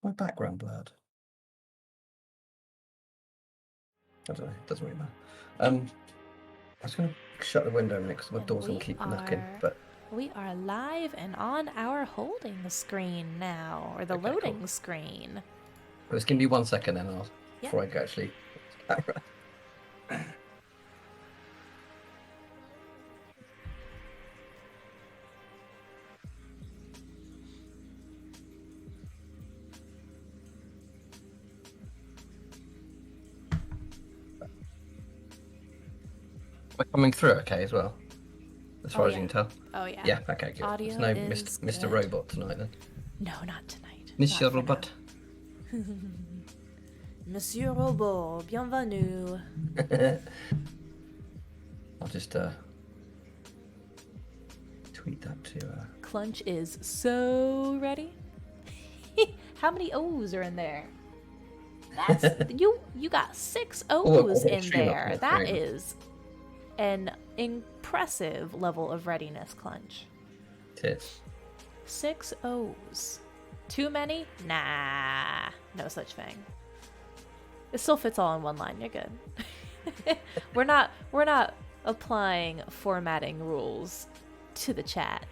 my background blurred? I don't know. It doesn't really matter. I'm just going to shut the window a minute because my door's going to keep knocking. But we are live and on our holding screen now, or the loading screen. Well, it's going to be 1 second then before I go actually. We're coming through okay as well, as far as you can tell. Oh yeah. Yeah, okay, good. Audio There's no is Mr. good. Robot tonight then. No, not tonight. Monsieur Robot. Monsieur Robot, bienvenue. I'll just tweet that to Clunch is so ready. How many O's are in there? That's you got 6 O's in there. That is an impressive level of readiness, Clunch. It is. 6 O's. Too many? Nah, no such thing. It still fits all in one line. You're good. We're not applying formatting rules to the chat.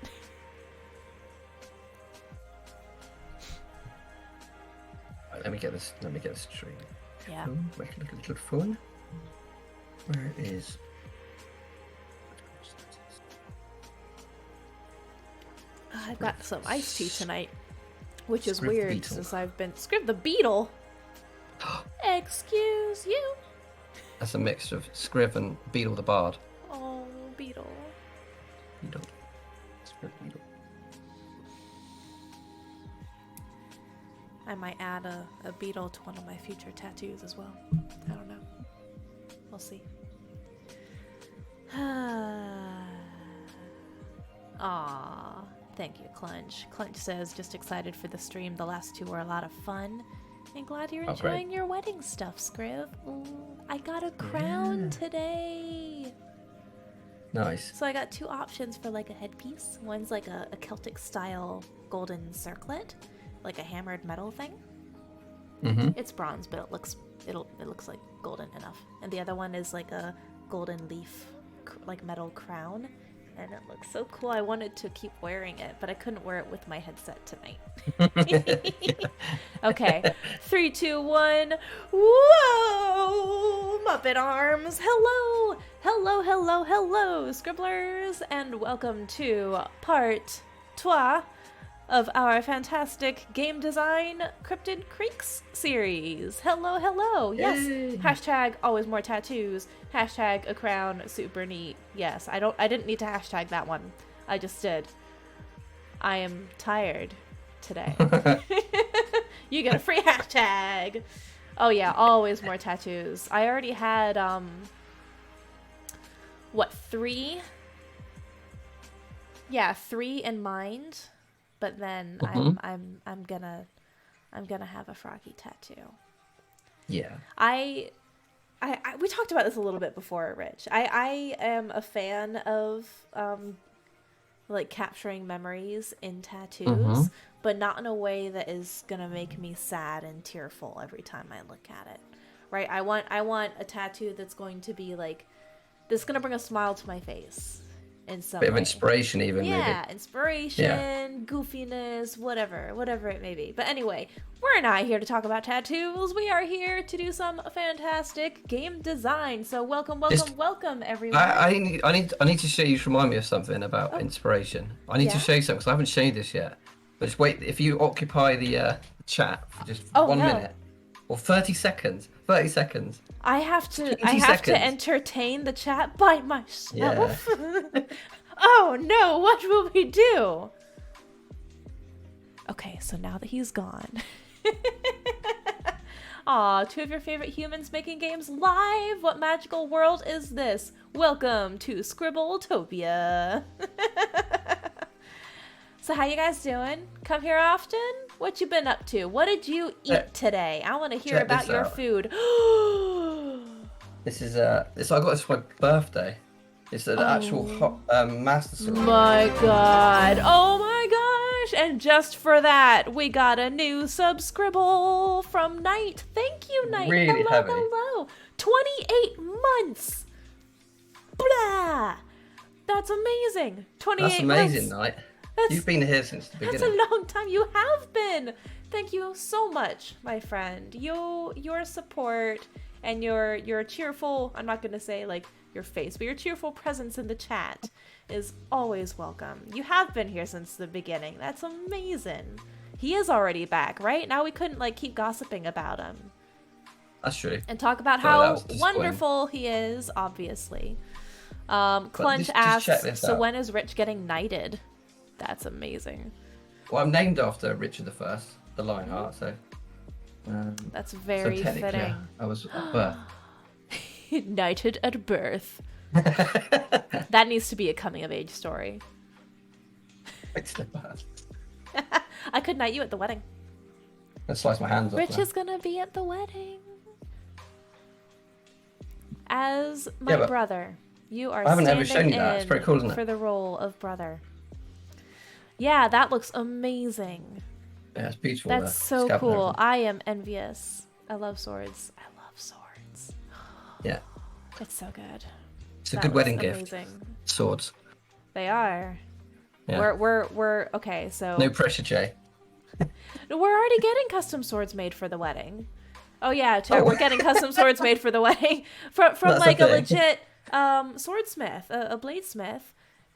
Right, let me get this stream. Yeah. Make it look a little fun. Where is? I've got some iced tea tonight, which is Scriv weird since I've been Scriv the Beetle. Excuse you. That's a mix of Scriv and Beetle the Bard. Oh, Beetle. Beetle. Scriv Beetle. I might add a beetle to one of my future tattoos as well. I don't know. We'll see. Aww. Thank you, Clunch. Clunch says, just excited for the stream. The last two were a lot of fun. And glad you're enjoying your wedding stuff, Scriv. Ooh, I got a crown today. Nice. So I got 2 options for like a headpiece. One's like a Celtic style golden circlet, like a hammered metal thing. Mm-hmm. It's bronze, but it looks like golden enough. And the other one is like a golden leaf, like metal crown. And it looks so cool. I wanted to keep wearing it, but I couldn't wear it with my headset tonight. Okay. 3, 2, 1. Whoa! Muppet arms. Hello! Hello, hello, hello, Scribblers. And welcome to part 2 of our fantastic game design Cryptid Creeks series. Hello, hello. Yes. Yay. Hashtag always more tattoos. Hashtag a crown super neat. Yes, I didn't need to hashtag that one. I just did. I am tired today. You get a free hashtag. Oh yeah, always more tattoos. I already had 3? Yeah, 3 in mind. But then I'm gonna have a froggy tattoo. Yeah. We talked about this a little bit before, Rich. I am a fan of like capturing memories in tattoos, but not in a way that is gonna make me sad and tearful every time I look at it. Right? I want a tattoo that's going to be like gonna bring a smile to my face. In some bit of way. Inspiration even, maybe. Yeah, inspiration, goofiness, whatever it may be. But anyway, we're not here to talk about tattoos. We are here to do some fantastic game design. So welcome, everyone. I need to show you. Remind me of something about inspiration. I need to show you something because I haven't shown you this yet. But just wait. If you occupy the chat for just 1 minute or 30 seconds. 30 seconds. I have to entertain the chat by myself. Yeah. Oh no, what will we do? Okay, so now that he's gone. Aw, 2 of your favorite humans making games live. What magical world is this? Welcome to Scribbletopia. So how you guys doing? Come here often? What you been up to? What did you eat today? I want to hear about your food. This is I got this for my birthday. It's an actual hot master sword. My god. Oh my And just for that, we got a new subscribble from Knight. Thank you, Knight. Really hello, heavy. hello. 28 months. Blah. That's amazing. 28 That's amazing, months. Knight. You've been here since the beginning. That's a long time. You have been. Thank you so much, my friend. Your support and your cheerful, I'm not going to say like your face, but your cheerful presence in the chat is always welcome. You have been here since the beginning. That's amazing. He is already back, right? Now we couldn't like keep gossiping about him. That's true. And talk about how wonderful he is, obviously. Clunch asks, so when is Rich getting knighted? That's amazing. Well, I'm named after Richard I, the Lionheart, so... that's very fitting. I was at birth. Knighted at birth. That needs to be a coming-of-age story. It's the birth. I could knight you at the wedding. Let's slice my hands off. Rich is gonna be at the wedding. As my brother, you are standing ever shown you that. It's pretty cool, isn't it? For the role of brother. Yeah, that looks amazing. Yeah, it's beautiful. That's so cool. I am envious. I love swords. I love swords. Yeah. It's so good. It's a good wedding gift. Swords. They are. Yeah. We're okay, so no pressure, Jay. We're already getting custom swords made for the wedding. Oh yeah, we're getting custom swords made for the wedding from like a legit swordsmith, a bladesmith,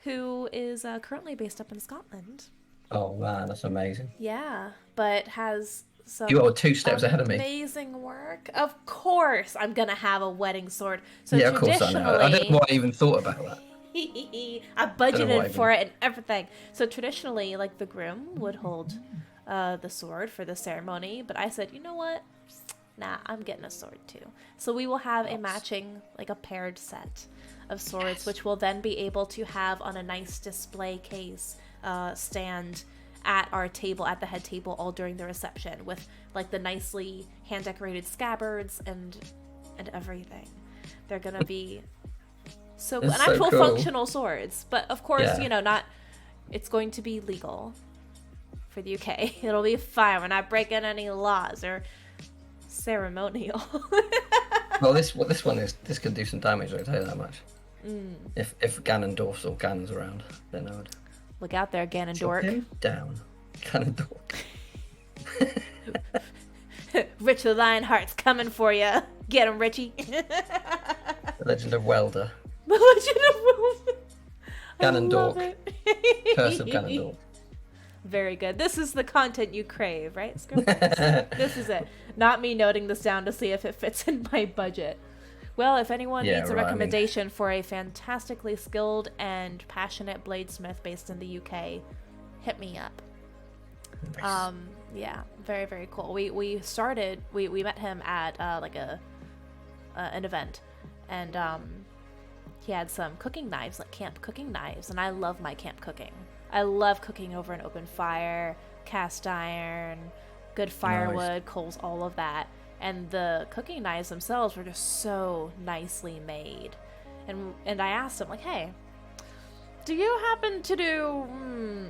who is currently based up in Scotland. Oh man, that's amazing. Yeah, but has some you are 2 steps ahead of me. Amazing work. Of course, I'm gonna have a wedding sword. So yeah, of course I know. I don't know why I even thought about that. I budgeted for it and everything. So traditionally, like the groom would hold the sword for the ceremony, but I said, you know what? Nah, I'm getting a sword too. So we will have a matching, like a paired set of swords, which we'll then be able to have on a nice display case stand at our table, at the head table, all during the reception, with like the nicely hand decorated scabbards and everything. They're gonna be so an actual functional swords, but of course, you know, not. It's going to be legal for the UK. It'll be fine. We're not breaking any laws or ceremonial. Well, this one is. This could do some damage. I can tell you that much. If Ganondorf's or Ganon's around, then I would. Look out there, Ganondorf. Him down, Ganondorf. Rich the Lionheart's coming for you. Get him, Richie. The Legend of Welder. The Legend of Ganondorf. Curse of Ganondorf. Very good. This is the content you crave, right, Scriv? This is it. Not me noting this down to see if it fits in my budget. Well, if anyone needs a recommendation for a fantastically skilled and passionate bladesmith based in the UK, hit me up. Nice. Yeah, very, very cool. We met him at like an event, and he had some cooking knives, like camp cooking knives, and I love my camp cooking. I love cooking over an open fire, cast iron, good firewood, coals, all of that. And the cooking knives themselves were just so nicely made. And I asked him, like, hey, do you happen to do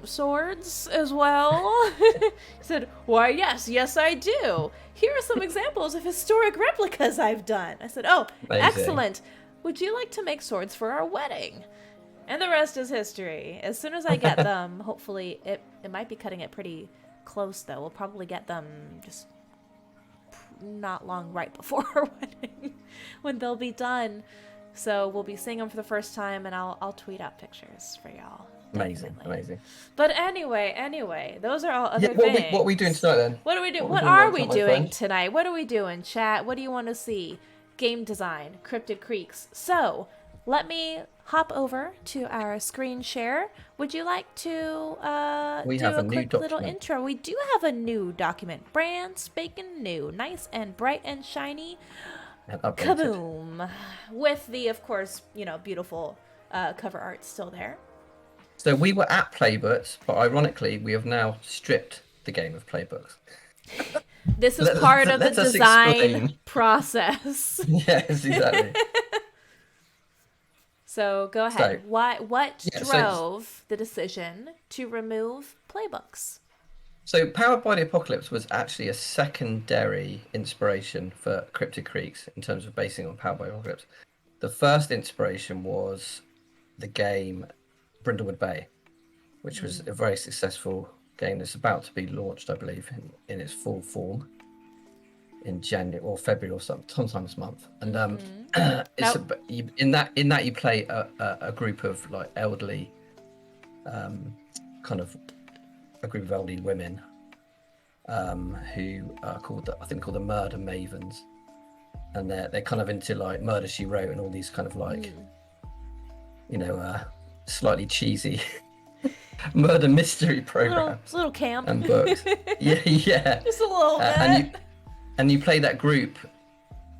swords as well? He said, why, yes, I do. Here are some examples of historic replicas I've done. I said, oh, amazing. Excellent. Would you like to make swords for our wedding? And the rest is history. As soon as I get them, hopefully, it might be cutting it pretty close, though. We'll probably get them just not long right before our wedding when they'll be done. So we'll be seeing them for the first time, and I'll tweet out pictures for y'all. Amazing. But anyway, those are all other things. What are we doing tonight then? What are we doing tonight? What are we doing, chat? What do you want to see? Game design, Cryptid Creeks. So let me hop over to our screen share. Would you like to do a quick little intro? We do have a new document, brand spanking new, nice and bright and shiny. Kaboom! With the, of course, beautiful cover art still there. So we were at Playbooks, but ironically, we have now stripped the game of Playbooks. This is part of the design process. Yes, exactly. So go So, ahead. What yeah, drove the decision to remove playbooks? so Powered by the Apocalypse was actually a secondary inspiration for Cryptid Creeks in terms of basing on Powered by the Apocalypse. The first inspiration was the game Brindlewood Bay, which was a very successful game that's about to be launched, I believe, in its full form in January or February or sometime this month. And it's Nope. in that you play a group of like elderly, kind of a group of elderly women, who are I think called the Murder Mavens, and they're kind of into like Murder She Wrote and all these kind of like, slightly cheesy murder mystery programs, Little camp and books. Yeah. just a little bit. And you play that group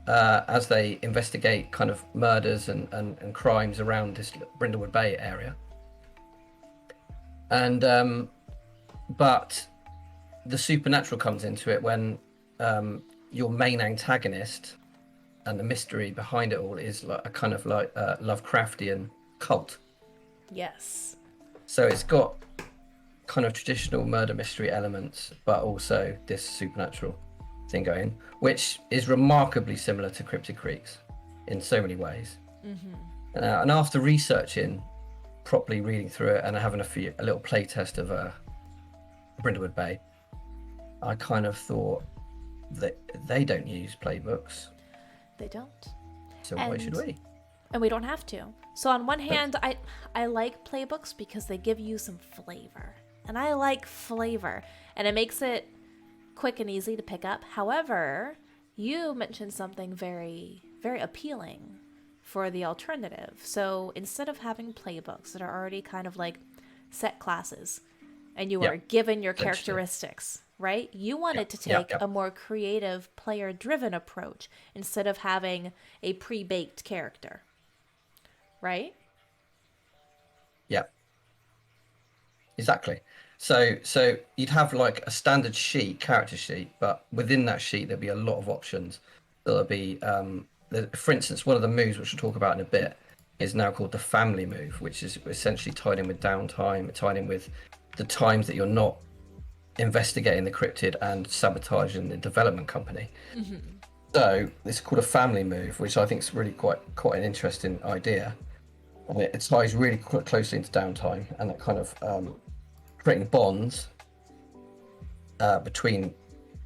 as they investigate kind of murders and crimes around this Brindlewood Bay area. And but the supernatural comes into it when your main antagonist and the mystery behind it all is like a kind of like Lovecraftian cult. Yes. So it's got kind of traditional murder mystery elements, but also this supernatural thing going, which is remarkably similar to Cryptid Creeks in so many ways. And after researching, properly reading through it, and having a little play test of Brindlewood Bay, I kind of thought that they don't use playbooks. They don't. So why should we? And we don't have to. So on one hand, I like playbooks because they give you some flavor. And I like flavor. And it makes it quick and easy to pick up. However, you mentioned something very, very appealing for the alternative. So instead of having playbooks that are already kind of like set classes, and you are given your characteristics, right? You wanted to take a more creative, player-driven approach instead of having a pre-baked character, right? Yeah. Exactly. So you'd have like a standard character sheet, but within that sheet there'd be a lot of options. There'll be, for instance, one of the moves which we'll talk about in a bit is now called the family move, which is essentially tied in with downtime, tied in with the times that you're not investigating the cryptid and sabotaging the development company. So this is called a family move, which I think is really quite an interesting idea. And it ties really quite closely into downtime and that kind of creating bonds between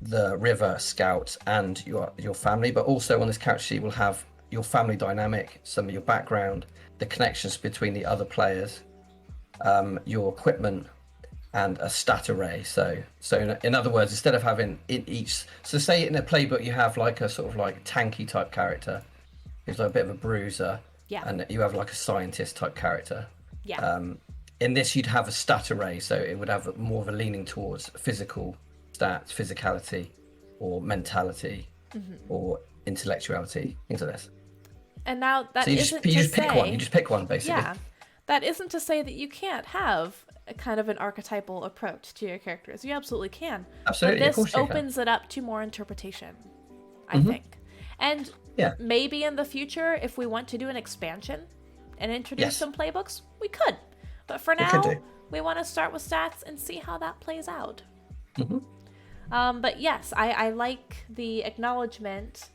the river scout and your family. But also on this character sheet we'll have your family dynamic, some of your background, the connections between the other players, your equipment, and a stat array. So in other words, instead of having in each, so say in a playbook you have like a sort of like tanky type character who's like a bit of a bruiser, and you have like a scientist type character. In this you'd have a stat array, so it would have more of a leaning towards physical stats, physicality, or mentality, or intellectuality, things like this. And now that so you just pick one. You just pick one, basically. Yeah, that isn't to say that you can't have a kind of an archetypal approach to your characters. You absolutely can. Absolutely, but of course this you opens it up to more interpretation, I think. And maybe in the future, if we want to do an expansion and introduce some playbooks, we could. But for now, we want to start with stats and see how that plays out. But yes, I like the acknowledgement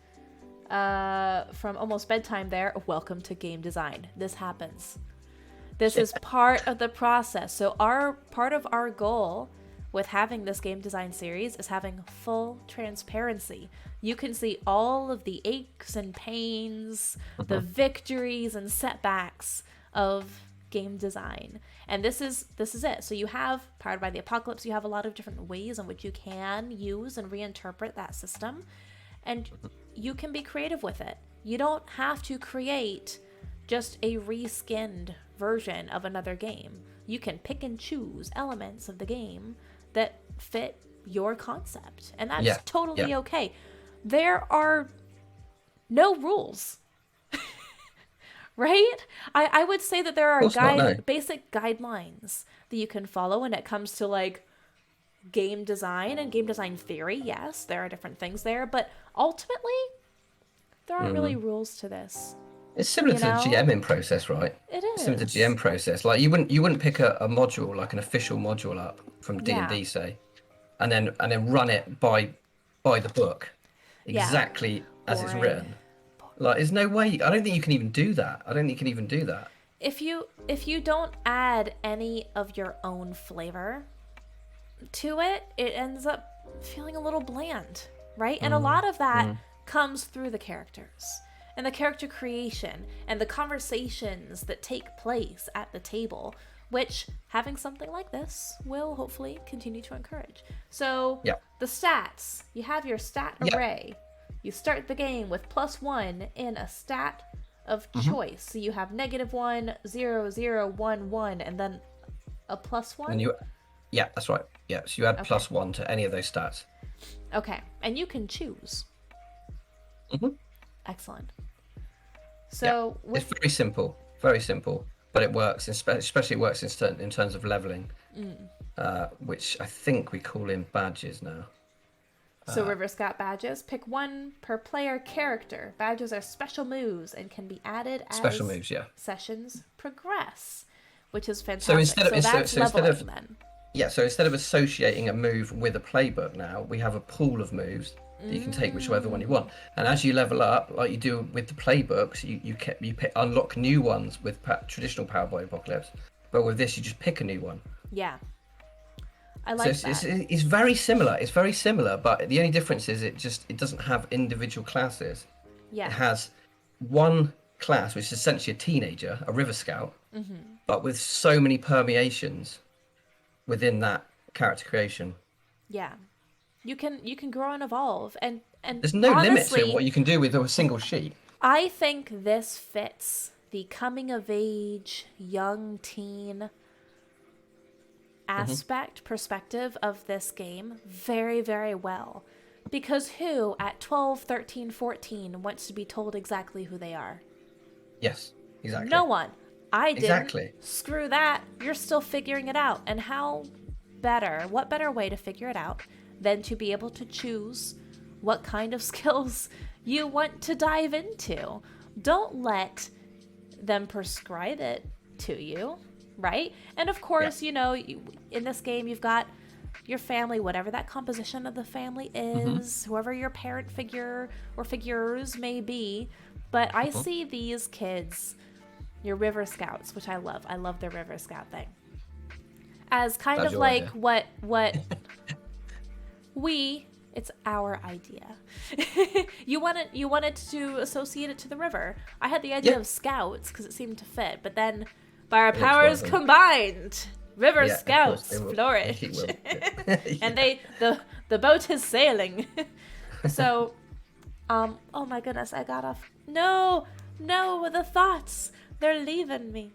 from Almost Bedtime there. Welcome to game design. This happens. This is part of the process. So part of our goal with having this game design series is having full transparency. You can see all of the aches and pains, the victories and setbacks of game design. And this is it. So you have Powered by the Apocalypse, you have a lot of different ways in which you can use and reinterpret that system. And you can be creative with it. You don't have to create just a reskinned version of another game. You can pick and choose elements of the game that fit your concept. And that's totally okay. There are no rules. Right? I would say that there are basic guidelines that you can follow when it comes to like game design and game design theory. Yes, there are different things there, but ultimately there aren't really rules to this. It's similar to the GMing process, right? It It's is. similar to GM process. Like you wouldn't pick a module like an official module up from D&D, say, and then run it by the book, exactly as it's written. Like, there's no way. I don't think you can even do that. I don't think you can even do that. If you don't add any of your own flavor to it, it ends up feeling a little bland, right? And a lot of that comes through the characters and the character creation and the conversations that take place at the table, which having something like this will hopefully continue to encourage. So the stats, you have your stat array. You start the game with +1 in a stat of choice. So you have -1, 0, 0, 1, 1, and then a +1. And that's right. Yeah, so you add +1 to any of those stats. Okay, and you can choose. Excellent. So it's very simple, but it works. Especially it works in terms of leveling, which I think we call in badges now. So River Scout badges. Pick one per player character. Badges are special moves and can be added as sessions progress, which is fantastic. So instead of associating a move with a playbook now, we have a pool of moves that you can take whichever one you want. And as you level up, like you do with the playbooks, you unlock new ones with traditional Power by Apocalypse. But with this, you just pick a new one. Yeah. I like that. It's very similar. It's very similar, but the only difference is it doesn't have individual classes. Yeah. It has one class, which is essentially a teenager, a River Scout, but with so many permeations within that character creation. Yeah. You can grow and evolve, and there's no limit to what you can do with a single sheet. I think this fits the coming of age, young teen perspective of this game very, very well. Because who at 12, 13, 14 wants to be told exactly who they are? Yes, exactly. No one. I didn't. Exactly. Screw that. You're still figuring it out. And what better way to figure it out than to be able to choose what kind of skills you want to dive into? Don't let them prescribe it to you, right? And of course, in this game, you've got your family, whatever that composition of the family is, whoever your parent figure or figures may be. But I see these kids, your River Scouts, which I love. I love the River Scout thing. As kind of like what it's our idea. you wanted to associate it to the river. I had the idea of scouts because it seemed to fit, but then by our powers combined, River Scouts flourish. And the boat is sailing. So, oh my goodness, I got off. No, the thoughts, they're leaving me.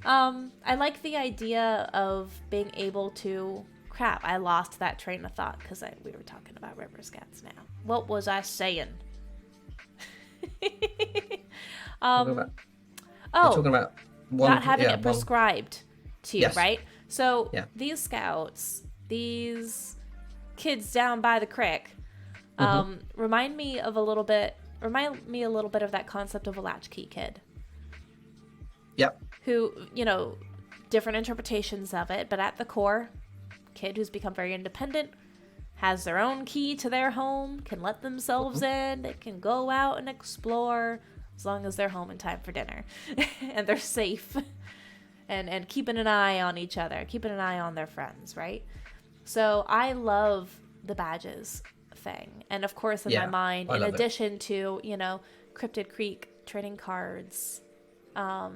I like the idea of being able to. Crap, I lost that train of thought because we were talking about River Scouts now. What was I saying? You're talking about not having it prescribed to you, right? So these scouts, these kids down by the creek, remind me a little bit of that concept of a latchkey kid. Yep. Who, different interpretations of it, but at the core, kid who's become very independent, has their own key to their home, can let themselves in, they can go out and explore as long as they're home in time for dinner and they're safe and keeping an eye on each other, keeping an eye on their friends, right? So I love the badges thing. And of course, in my mind, in addition to, Cryptid Creek trading cards, I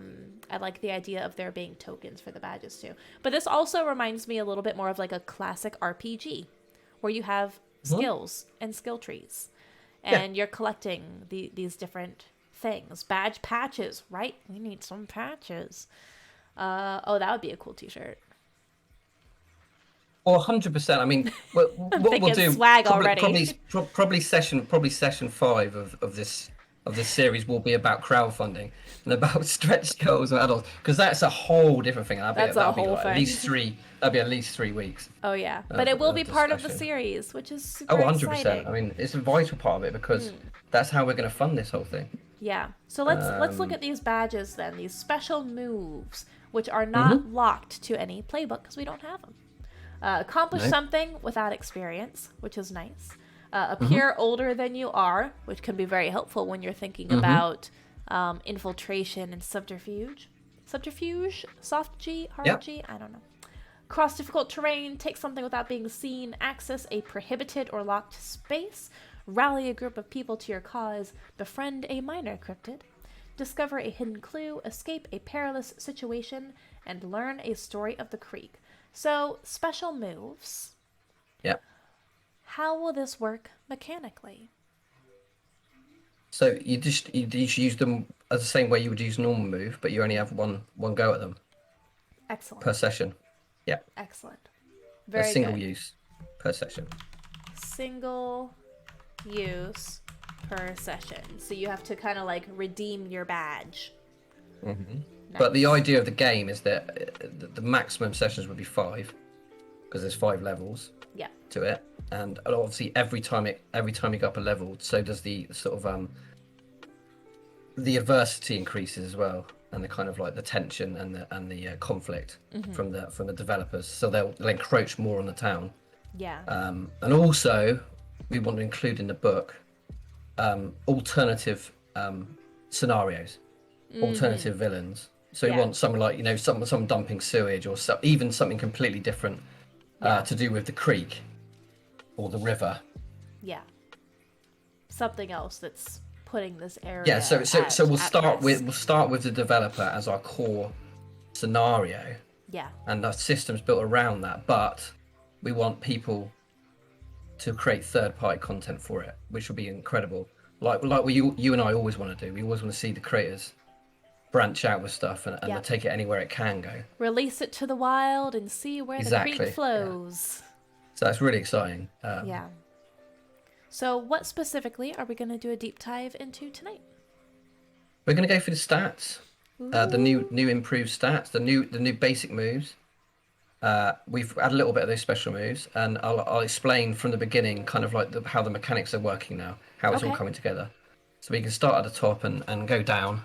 like the idea of there being tokens for the badges too. But this also reminds me a little bit more of like a classic RPG where you have skills and skill trees and you're collecting these different things. Badge patches, right? We need some patches. That would be a cool t-shirt. Well, 100%. I mean, what we'll do swag already. Probably session 5 of this series will be about crowdfunding and about stretch goals and adults, because that's a whole different thing. That'll be like at least 3 weeks. Oh yeah, but it will be part of the series, which is super 100%. exciting. I mean, it's a vital part of it because that's how we're going to fund this whole thing. Yeah. So let's look at these badges then. These special moves, which are not locked to any playbook because we don't have them. Accomplish something without experience, which is nice. Appear older than you are, which can be very helpful when you're thinking about infiltration and subterfuge. Subterfuge? Soft G? Hard G? I don't know. Cross difficult terrain, take something without being seen, access a prohibited or locked space, rally a group of people to your cause, befriend a minor cryptid, discover a hidden clue, escape a perilous situation, and learn a story of the creek. So, special moves. Yeah. How will this work mechanically? So you just use them as the same way you would use a normal move, but you only have one go at them. Excellent. Per session. Yeah. Excellent. Very single good. use per session. Single use per session. So you have to kind of like redeem your badge. Nice. But the idea of the game is that the maximum sessions would be 5, because there's 5 levels. Yeah. To it, and obviously every time you go up a level, so does the sort of the adversity increases as well, and the kind of like the tension and the conflict from the developers. So they'll encroach more on the town. Yeah. And also we want to include in the book alternative scenarios, alternative villains. So you want someone like someone dumping sewage, or even something completely different to do with the creek or the river. Yeah. Something else that's putting this area. Yeah, so we'll start with the developer as our core scenario. Yeah. And the system's built around that, but we want people to create third-party content for it, which will be incredible. Like you and I always want to do. We always want to see the creators branch out with stuff and take it anywhere it can go. Release it to the wild and see where the creek flows. Yeah. So that's really exciting. Yeah. So what specifically are we going to do a deep dive into tonight? We're going to go through the stats, the new improved stats, the new basic moves. We've had a little bit of those special moves, and I'll explain from the beginning kind of like how the mechanics are working now, how it's all coming together. So we can start at the top and go down.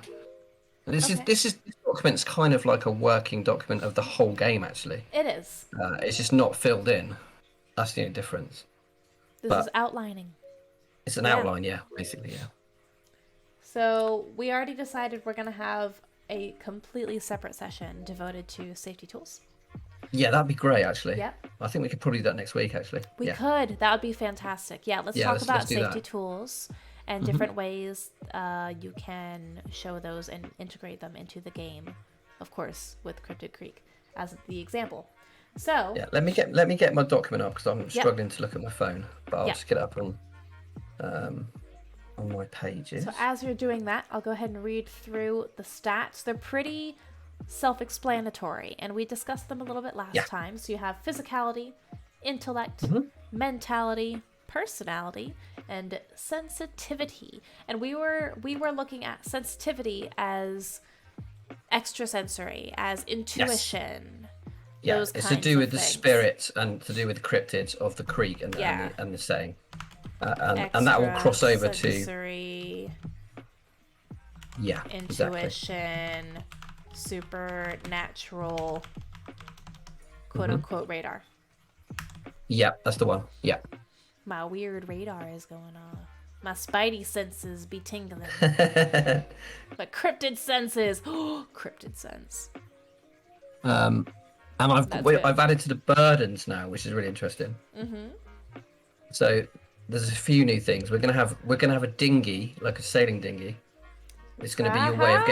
And this document's kind of like a working document of the whole game, actually. It is. It's just not filled in. That's the only difference. This is outlining. It's an outline, basically, yeah. So we already decided we're going to have a completely separate session devoted to safety tools. Yeah, that'd be great, actually. Yep. I think we could probably do that next week, actually. We could. That would be fantastic. Yeah, let's talk about safety tools and different ways you can show those and integrate them into the game, of course, with Cryptid Creek as the example. So let me get my document up, because I'm struggling to look at my phone, but I'll just get it up on my pages. So as you're doing that, I'll go ahead and read through the stats. They're pretty self-explanatory, and we discussed them a little bit last time. So you have physicality, intellect, mentality, personality, and sensitivity. And we were looking at sensitivity as extrasensory, as intuition. Yeah, it's to do with the spirits and to do with the cryptids of the creek and the setting. And that will cross over to intuition, supernatural, quote unquote radar. Yeah, that's the one. Yeah. My weird radar is going on. My spidey senses be tingling. My cryptid senses. Cryptid sense. And I've added to the burdens now, which is really interesting. So there's a few new things. We're gonna have a dinghy, like a sailing dinghy. It's gonna be your way of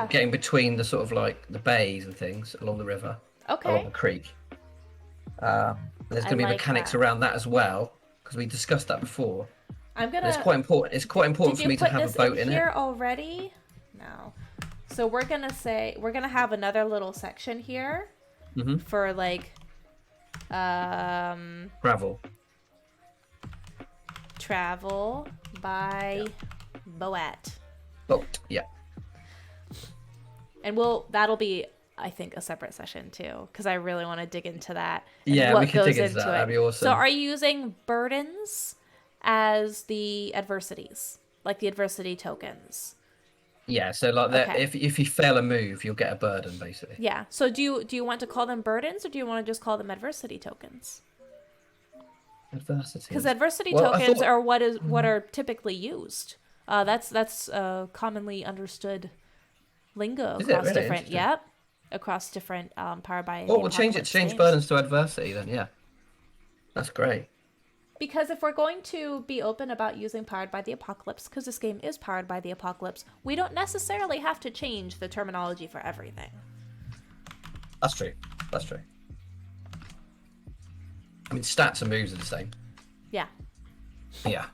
getting between the sort of like the bays and things along the river, along the creek. There's gonna be mechanics around that as well, because we discussed that before. It's quite important. It's quite important for me to have a boat in it. Here already? No. So we're gonna have another little section here for like travel by boat. Yeah. And that'll be, I think, a separate session too, because I really want to dig into that. Yeah, we can dig into that. That'd be awesome. So are you using burdens as the adversities, like the adversity tokens? Yeah, so like that, Okay. if you fail a move, you'll get a burden basically. Yeah. So do you want to call them burdens, or do you want to just call them adversity tokens? Because Adversity. adversity Well, I tokens thought. are what are typically used. That's commonly understood lingo Is it across really different. interesting? Yep, across different Powered by Oh, the we'll change it. Apocalypse Change games. burdens to adversity then. Yeah, that's great. Because if we're going to be open about using Powered by the Apocalypse, because this game is Powered by the Apocalypse, we don't necessarily have to change the terminology for everything. That's true. That's true. I mean, stats and moves are the same. Yeah. Yeah.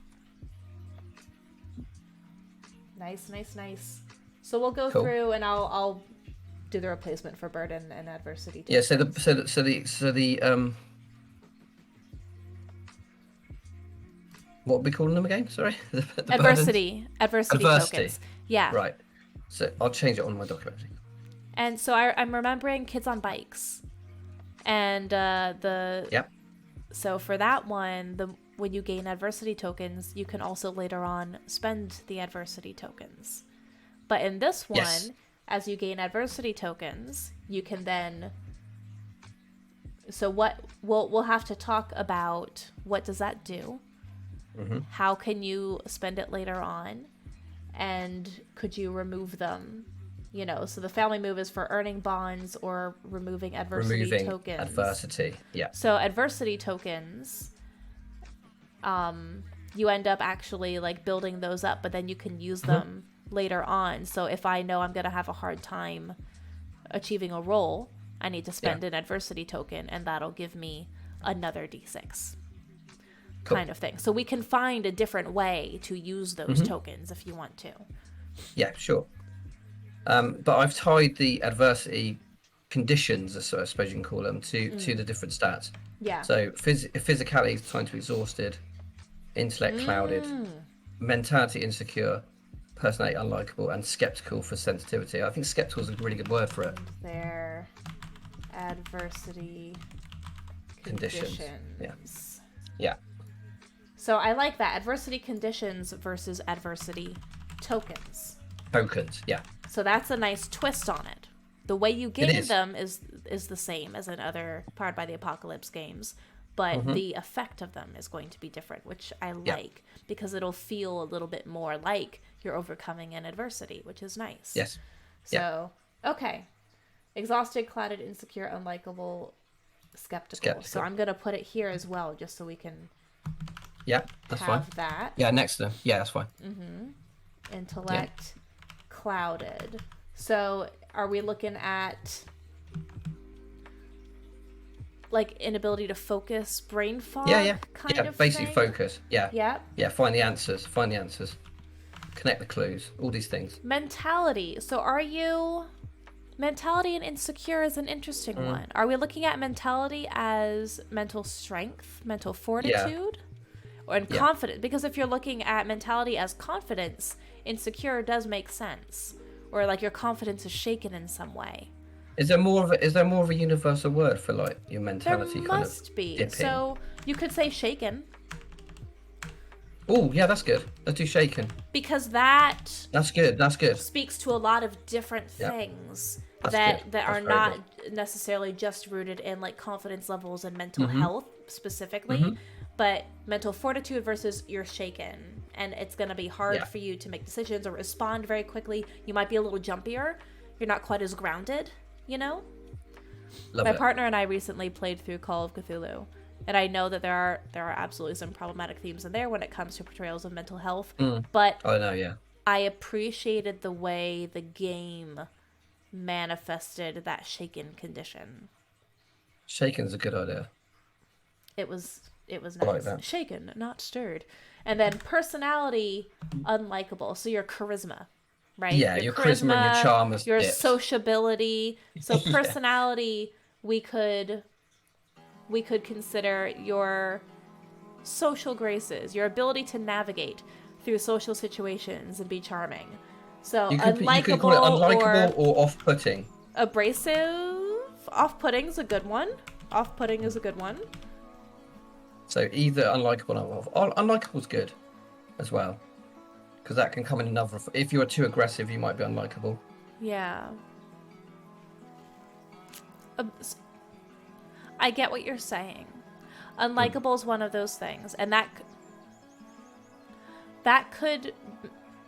Nice. So we'll go Cool. through, and I'll do the replacement for burden and adversity. Yeah. So the what are we calling them again? Sorry. the Adversity Adversity. tokens. Yeah. Right. So I'll change it on my document. And so I'm remembering Kids on Bikes, and Yep. So for that one, when you gain adversity tokens, you can also later on spend the adversity tokens. But in this one, Yes. as you gain adversity tokens, you can then. So what we'll have to talk about, what does that do? Mm-hmm. How can you spend it later on? And could you remove them? You know, so the family move is for earning bonds or removing adversity tokens. Adversity. Yeah. So adversity tokens, you end up actually like building those up, but then you can use them later on. So if I know I'm gonna have a hard time achieving a roll, I need to spend an adversity token, and that'll give me another d6. Cool. Kind of thing. So we can find a different way to use those tokens if you want to. Yeah, sure. But I've tied the adversity conditions, I suppose you can call them, to the different stats. Yeah. So physicality is time to be exhausted, intellect clouded, mentality insecure, personality unlikable, and skeptical for sensitivity. I think skeptical is a really good word for it. Their adversity Conditions. Yeah. Yeah. So I like that. Adversity conditions versus adversity tokens. Tokens. Yeah. So that's a nice twist on it. The way you gain is. them is the same as in other Powered by the Apocalypse games, but the effect of them is going to be different, which I like because it'll feel a little bit more like you're overcoming an adversity, which is nice. Yes. So, okay. Exhausted, clouded, insecure, unlikable, skeptical. So I'm going to put it here as well, just so we can Yeah, that's fine. have that. Yeah, next to them. Yeah, that's fine. Intellect, clouded. So are we looking at like inability to focus, brain fog? Yeah. Kind of basically thing? focus. Yeah. Yep. Yeah, find the answers. Connect the clues. All these things. Mentality. So are you... Mentality and insecure is an interesting one. Are we looking at mentality as mental strength, mental fortitude? Or confidence? Because if you're looking at mentality as confidence, insecure does make sense. Or like your confidence is shaken in some way. Is there more of a universal word for like your mentality? There kind must of be. dipping? So you could say shaken. Oh, yeah, that's good. Let's do shaken. Because that That's good. speaks to a lot of different things that That's are very not necessarily just rooted in like confidence levels and mental health specifically, but mental fortitude versus you're shaken. And it's going to be hard for you to make decisions or respond very quickly. You might be a little jumpier. You're not quite as grounded, you know? My partner and I recently played through Call of Cthulhu. And I know that there are absolutely some problematic themes in there when it comes to portrayals of mental health. But I know, yeah. I appreciated the way the game manifested that shaken condition. Shaken's a good idea. It was nice. like that. Shaken, not stirred. And then personality, unlikable. So your charisma, right? Yeah, your charisma and your charm is your dipped. sociability. So personality, we could consider your social graces, your ability to navigate through social situations and be charming. So You could call it unlikable or off-putting. Abrasive. Off-putting is a good one. Off-putting is a good one. So either unlikable or off. Unlikable's good as well. because that can come in another. If you're too aggressive, you might be unlikable. Yeah. I get what you're saying. Unlikable is one of those things, and that could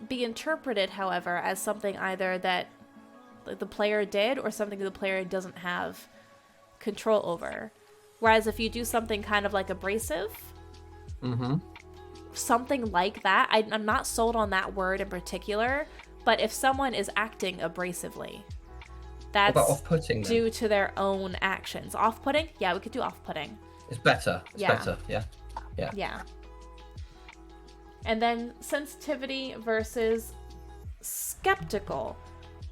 be interpreted, however, as something either that the player did or something the player doesn't have control over. Whereas if you do something kind of like abrasive, something like that, I'm not sold on that word in particular, but if someone is acting abrasively, that's off-putting, due to their own actions. Off-putting? Yeah, we could do off-putting. It's better. It's better. Yeah. Yeah. And then sensitivity versus skeptical.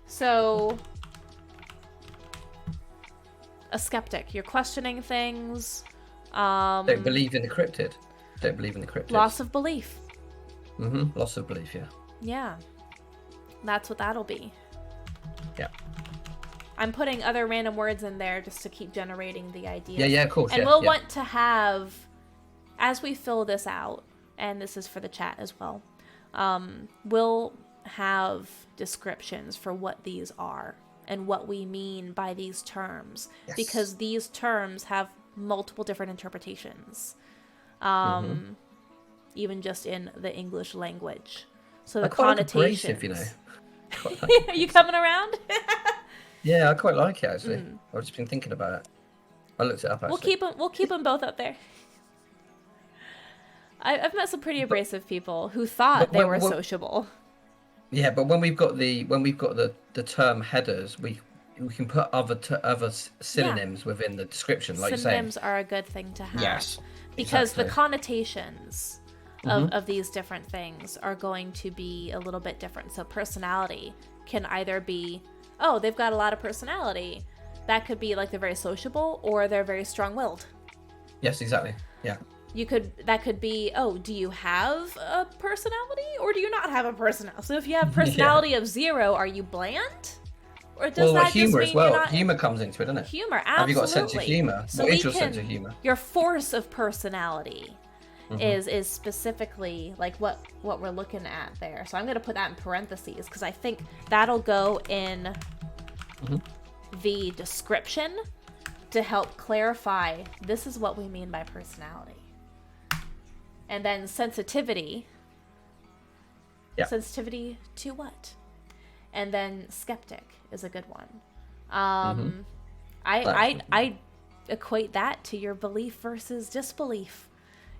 So, a skeptic. You're questioning things. Don't believe in the cryptid. Don't believe in the cryptid. Loss of belief. Loss of belief, yeah. Yeah. That's what that'll be. Yeah. I'm putting other random words in there just to keep generating the idea. Yeah, of course. And we'll want to have, as we fill this out, and this is for the chat as well, we'll have descriptions for what these are and what we mean by these terms. Yes. Because these terms have multiple different interpretations, even just in the English language. So the connotations. Like abrasive, you know. Are you coming around? Yeah, I quite like it actually. I've just been thinking about it. I looked it up actually. We'll keep them both up there. I've met some pretty abrasive people who thought they were sociable. Yeah, but when we've got the term headers, we can put other synonyms within the description, like synonyms are a good thing to have. Yes, because the connotations of these different things are going to be a little bit different. So personality can either be, oh, they've got a lot of personality. That could be like they're very sociable or they're very strong-willed. Yes, exactly. Yeah. That could be, oh, do you have a personality or do you not have a personality? So if you have personality of 0, are you bland? Or does that humor just as well. Not... Humor comes into it, doesn't it? Humor, absolutely. Have you got a sense of humor? So what is your sense of humor? Your force of personality is specifically like what we're looking at there. So I'm going to put that in parentheses because I think that'll go in the description to help clarify this is what we mean by personality. And then sensitivity. Yeah. Sensitivity to what? And then skeptic is a good one. I equate that to your belief versus disbelief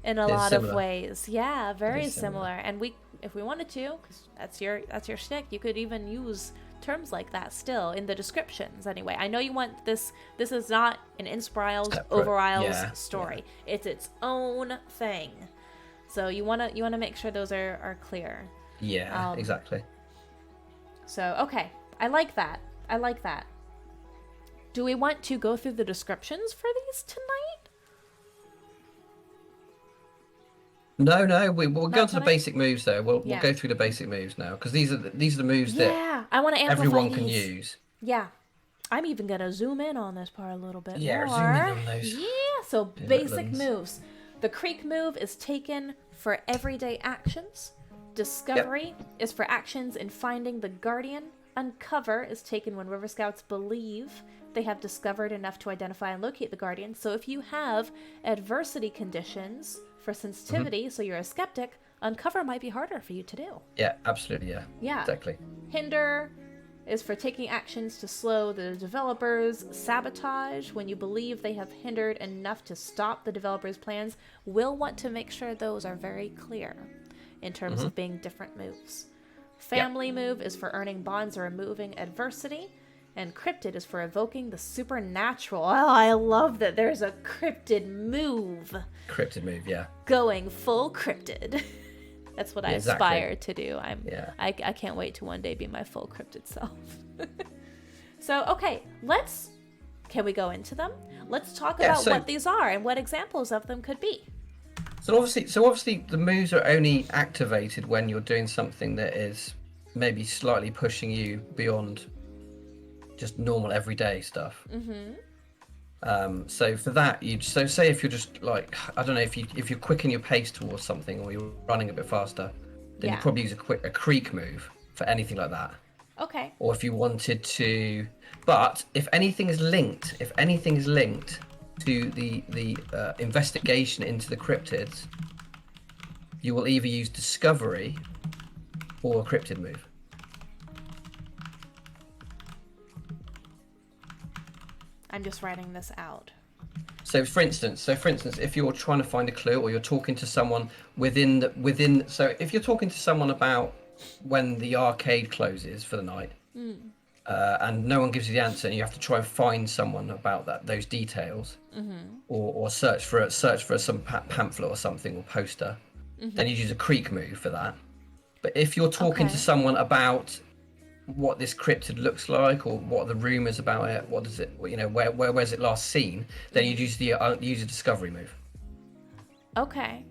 in a lot of ways. Yeah, very similar. And if we wanted to, because that's your shtick, you could even use terms like that still in the descriptions anyway. I know you want this is not an Inspiles over Isles story. Yeah. It's its own thing. So you want to make sure those are clear. Yeah, exactly. So, okay. I like that. Do we want to go through the descriptions for these tonight? No. We'll go to the basic moves though. We'll go through the basic moves now because these are the moves that I want to amplify everyone can use. Yeah. I'm even going to zoom in on this part a little bit more. Yeah, zoom in on those. Yeah, so basic moves. The creek move is taken for everyday actions. Discovery is for actions in finding the guardian. Uncover is taken when River Scouts believe they have discovered enough to identify and locate the guardian. So if you have adversity conditions for sensitivity, so you're a skeptic, uncover might be harder for you to do. Yeah, absolutely, yeah. Exactly. Hinder is for taking actions to slow the developers. Sabotage, when you believe they have hindered enough to stop the developers' plans. We'll want to make sure those are very clear in terms of being different moves. Family move is for earning bonds or removing adversity. And cryptid is for evoking the supernatural. Oh, I love that there's a cryptid move. Cryptid move, yeah. Going full cryptid. That's what I aspire to do. I can't wait to one day be my full cryptid self. So, okay, can we go into them? Let's talk about what these are and what examples of them could be. So obviously the moves are only activated when you're doing something that is maybe slightly pushing you beyond just normal everyday stuff. So for that, say if you're just like, I don't know, if you quicken your pace towards something or you're running a bit faster, then you'd probably use a creek move for anything like that. Okay. Or if you wanted to, but if anything is linked to the investigation into the cryptids, you will either use discovery or a cryptid move. I'm just writing this out. So for instance, if you're trying to find a clue, or you're talking to someone so if you're talking to someone about when the arcade closes for the night, and no one gives you the answer, and you have to try and find someone about those details, or search for some pamphlet or something, or poster, then you use a creek move for that. But if you're talking to someone about what this cryptid looks like, or what are the rumors about it, what does it, where's it last seen, then you'd use use a discovery move. Okay.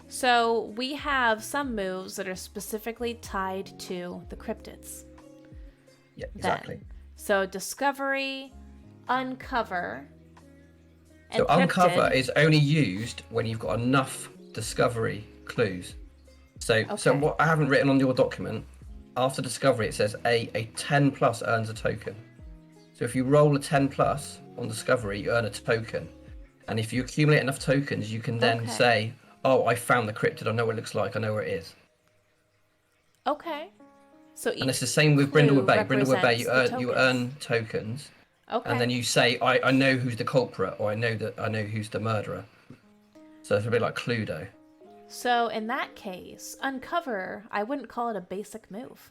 So we have some moves that are specifically tied to the cryptids. Yeah, exactly. Then. So discovery, uncover, and so cryptid. Uncover is only used when you've got enough discovery clues. So what I haven't written on your document, after discovery it says a 10 plus earns a token. So if you roll a 10 plus on discovery, you earn a token. And if you accumulate enough tokens, you can then say, oh, I found the cryptid, I know what it looks like, I know where it is. Okay. So and it's the same with Brindlewood Bay. Brindlewood Bay, you earn tokens. Okay. And then you say, I know who's the culprit, or I know who's the murderer. So it's a bit like Cluedo. So in that case, uncover, I wouldn't call it a basic move.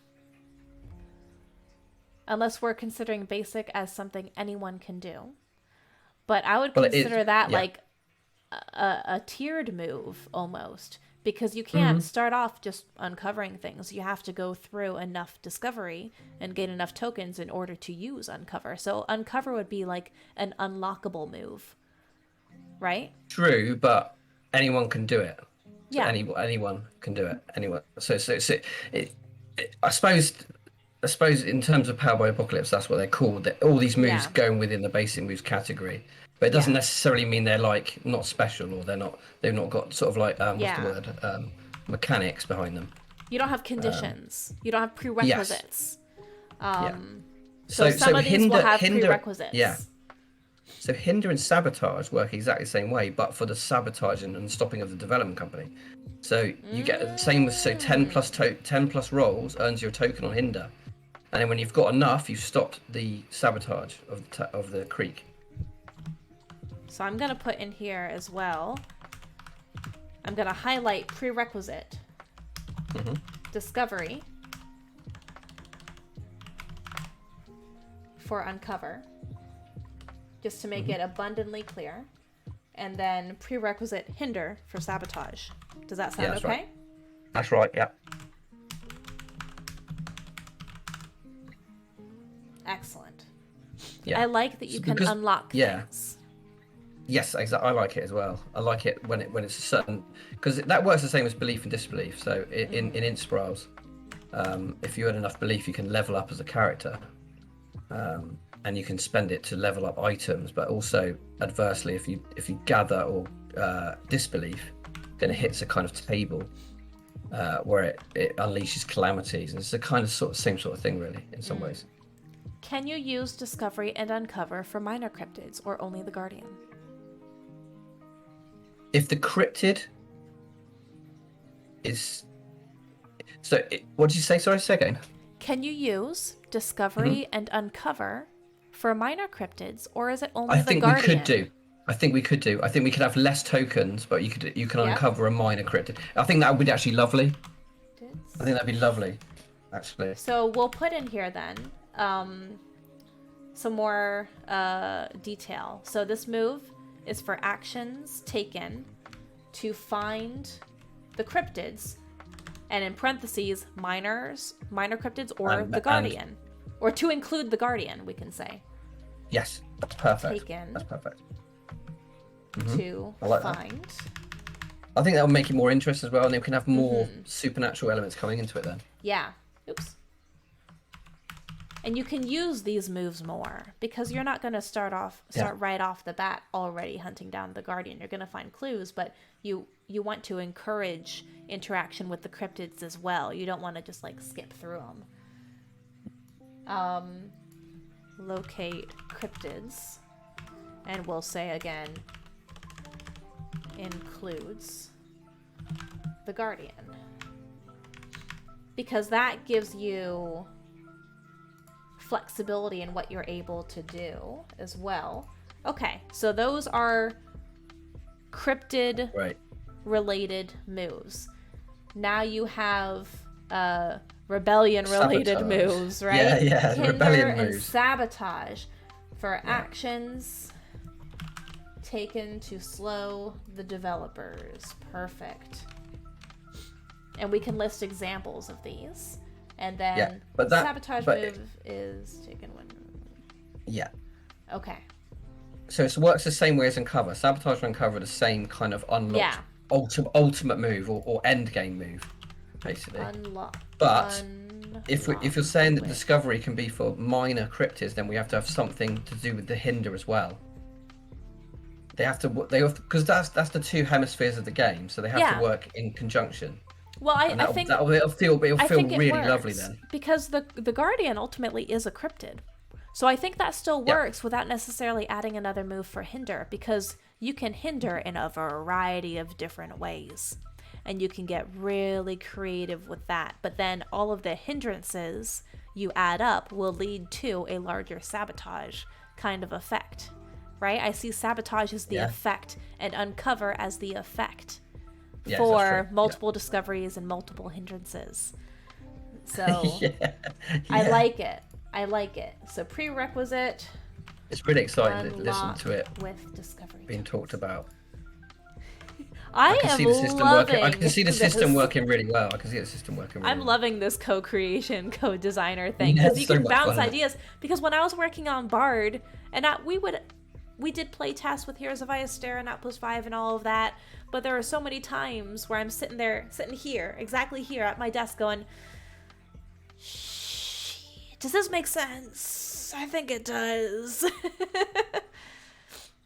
Unless we're considering basic as something anyone can do. But I would consider that like a tiered move almost. Because you can't start off just uncovering things. You have to go through enough discovery and gain enough tokens in order to use uncover. So uncover would be like an unlockable move. Right? True, but anyone can do it. So yeah. Anyone can do it. Anyone. So I suppose in terms of Power by Apocalypse, that's what they're called. All these moves going within the basic moves category, but it doesn't necessarily mean they're like not special, or they've not got sort of like what's the word, mechanics behind them. You don't have conditions. You don't have prerequisites. Yes. So some of these will have prerequisites. Yeah. So hinder and sabotage work exactly the same way, but for the sabotage and stopping of the development company. So you get the same with 10 plus rolls earns you a token on hinder, and then when you've got enough, you've stopped the sabotage of the creek. So I'm gonna put in here as well. I'm gonna highlight prerequisite, discovery for uncover, just to make it abundantly clear, and then prerequisite hinder for sabotage. Does that sound okay? Right. That's right, yeah. Excellent. Yeah. I like that you can unlock things. Yes, exactly. I like it as well. I like it when it's a certain, because that works the same as belief and disbelief. So in Inspirals, if you had enough belief, you can level up as a character, and you can spend it to level up items. But also adversely, if you gather or disbelief, then it hits a kind of table where it unleashes calamities, and it's the kind of same sort of thing, really, in some ways. Can you use discovery and uncover for minor cryptids, or only the Guardian? If the cryptid is... what did you say? Sorry, say again. Can you use discovery and uncover for minor cryptids, or is it only the Guardian? I think we could do. I think we could have less tokens, but you can uncover a minor cryptid. I think that would be actually lovely. I think that'd be lovely, actually. So we'll put in here then some more detail. So this move is for actions taken to find the cryptids, and in parentheses, minor cryptids, or the Guardian, or to include the Guardian, we can say. Yes, that's perfect. Taken. That's perfect. To like find. I think that will make it more interesting as well, and we can have more supernatural elements coming into it then. Yeah. Oops. And you can use these moves more, because you're not going to start right off the bat already hunting down the Guardian. You're going to find clues, but you you want to encourage interaction with the cryptids as well. You don't want to just like skip through them. Locate cryptids, and we'll say again includes the guardian, because that gives you flexibility in what you're able to do as well. Okay, so those are cryptid related moves. Now you have rebellion related moves, right? Yeah, Hinder rebellion and moves. sabotage for actions taken to slow the developers. Perfect. And we can list examples of these. And then sabotage move is taken when... Yeah. Okay. So it works the same way as Uncover. Sabotage and Uncover are the same kind of unlocked ultimate move or end game move, basically. But if you're saying that discovery can be for minor cryptids, then we have to have something to do with the hinder as well. They have to because that's the two hemispheres of the game, so they have to work in conjunction. Well, I think it'll feel really lovely then. Because the Guardian ultimately is a cryptid. So I think that still works without necessarily adding another move for hinder, because you can hinder in a variety of different ways. And you can get really creative with that. But then all of the hindrances you add up will lead to a larger sabotage kind of effect, right? I see sabotage as the effect and uncover as the effect for multiple discoveries and multiple hindrances. So I like it. So prerequisite. It's really exciting to listen to it with discovery being talked about. I can see the system working really well. I'm loving this co-creation, co-designer thing, because you can bounce ideas. Because when I was working on Bard, and we did play tests with Heroes of Iosteira and Outpost 5 and all of that, but there are so many times where I'm sitting here, exactly here at my desk going, does this make sense? I think it does.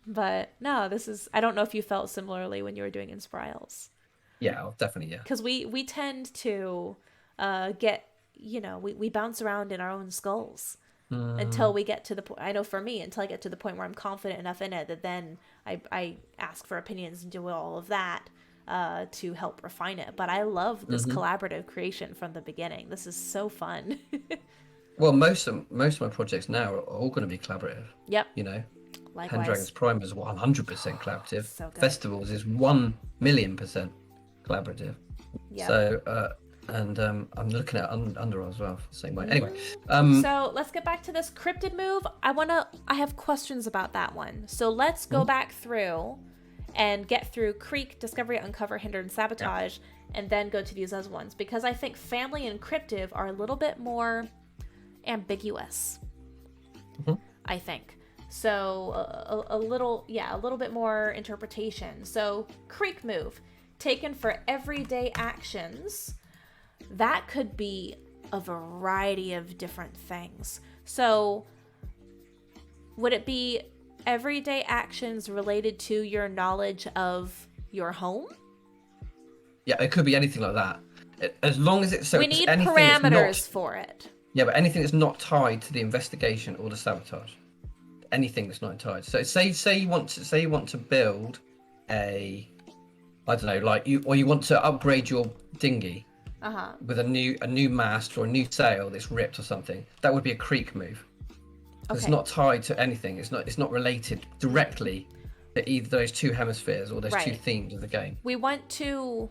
But no, I don't know if you felt similarly when you were doing Inspirals. Yeah, definitely, yeah. Because we tend to get, we bounce around in our own skulls until we get to the point, I know for me, until I get to the point where I'm confident enough in it that then I ask for opinions and do all of that to help refine it. But I love this collaborative creation from the beginning. This is so fun. Well, most of my projects now are all going to be collaborative. Yep. Likewise. Pendragon's Prime is 100% collaborative. So good. Festivals is 1,000,000% collaborative. Yep. So, I'm looking at Under as well, the same way. Anyway, so let's get back to this cryptid move. I have questions about that one. So let's go back through and get through Creek, Discovery, Uncover, Hinder, and Sabotage, and then go to these other ones, because I think Family and Cryptive are a little bit more ambiguous. I think. So a little bit more interpretation. So Creek move, taken for everyday actions, that could be a variety of different things. So would it be everyday actions related to your knowledge of your home? Yeah, it could be anything like that. As long as it's we need parameters for it. Yeah, but anything that's not tied to the investigation or the sabotage. Anything that's not tied. So say you want to build a, I don't know, like you want to upgrade your dinghy with a new mast or a new sail that's ripped or something. That would be a Creek move. Okay. It's not tied to anything. It's not related directly to either those two hemispheres or those two themes of the game. We want to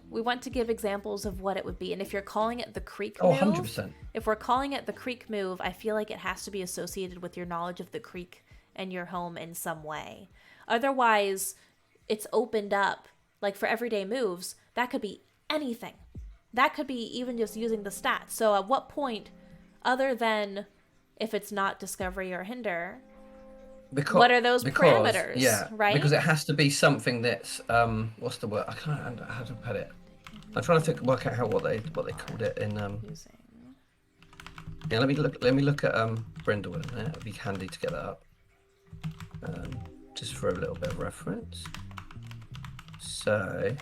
give examples of what it would be, and if you're calling it the Creek move, 100%. If we're calling it the Creek move, I feel like it has to be associated with your knowledge of the creek and your home in some way. Otherwise, it's opened up. Like for everyday moves, that could be anything. That could be even just using the stats. So at what point, other than if it's not Discovery or Hinder, what are those parameters? Yeah, right? Because it has to be something that's what's the word? I can't remember how to put it. I'm trying to work out what they called it in Yeah, let me look at Brindle in a minute. It'd be handy to get that up. Just for a little bit of reference. So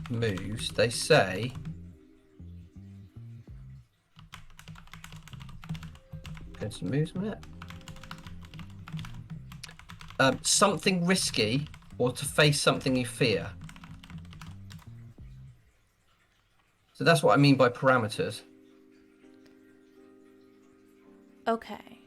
moves, they say... Go to moves a minute. Something risky or to face something you fear. So that's what I mean by parameters. Okay.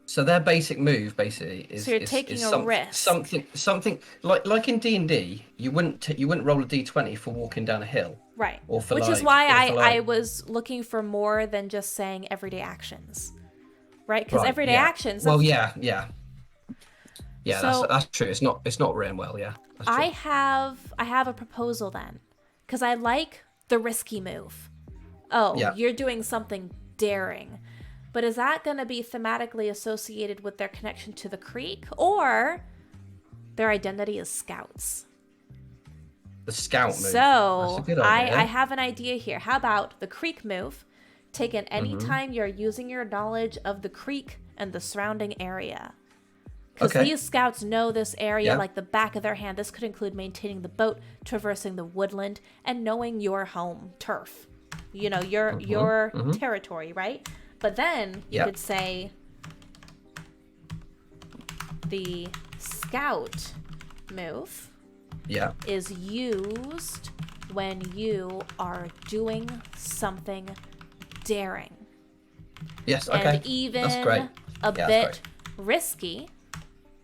So their basic move basically is so you're taking a risk. Something like in D&D, you wouldn't roll a D20 for walking down a hill. Right. Or for Which is why I was looking for more than just saying everyday actions. Right? Because everyday actions. Well, yeah. So, that's true. It's not written well. Yeah. That's true. I have a proposal then, because I like the risky move. Oh, you're doing something daring, but is that going to be thematically associated with their connection to the creek, or their identity as scouts? The scout move. So that's a good idea. I have an idea here. How about the creek move, taken anytime you're using your knowledge of the creek and the surrounding area? Because these scouts know this area like the back of their hand. This could include maintaining the boat, traversing the woodland, and knowing your home turf. You know, your territory, right? But then you could say the scout move is used when you are doing something daring. Yes, okay. And even that's great. a bit risky.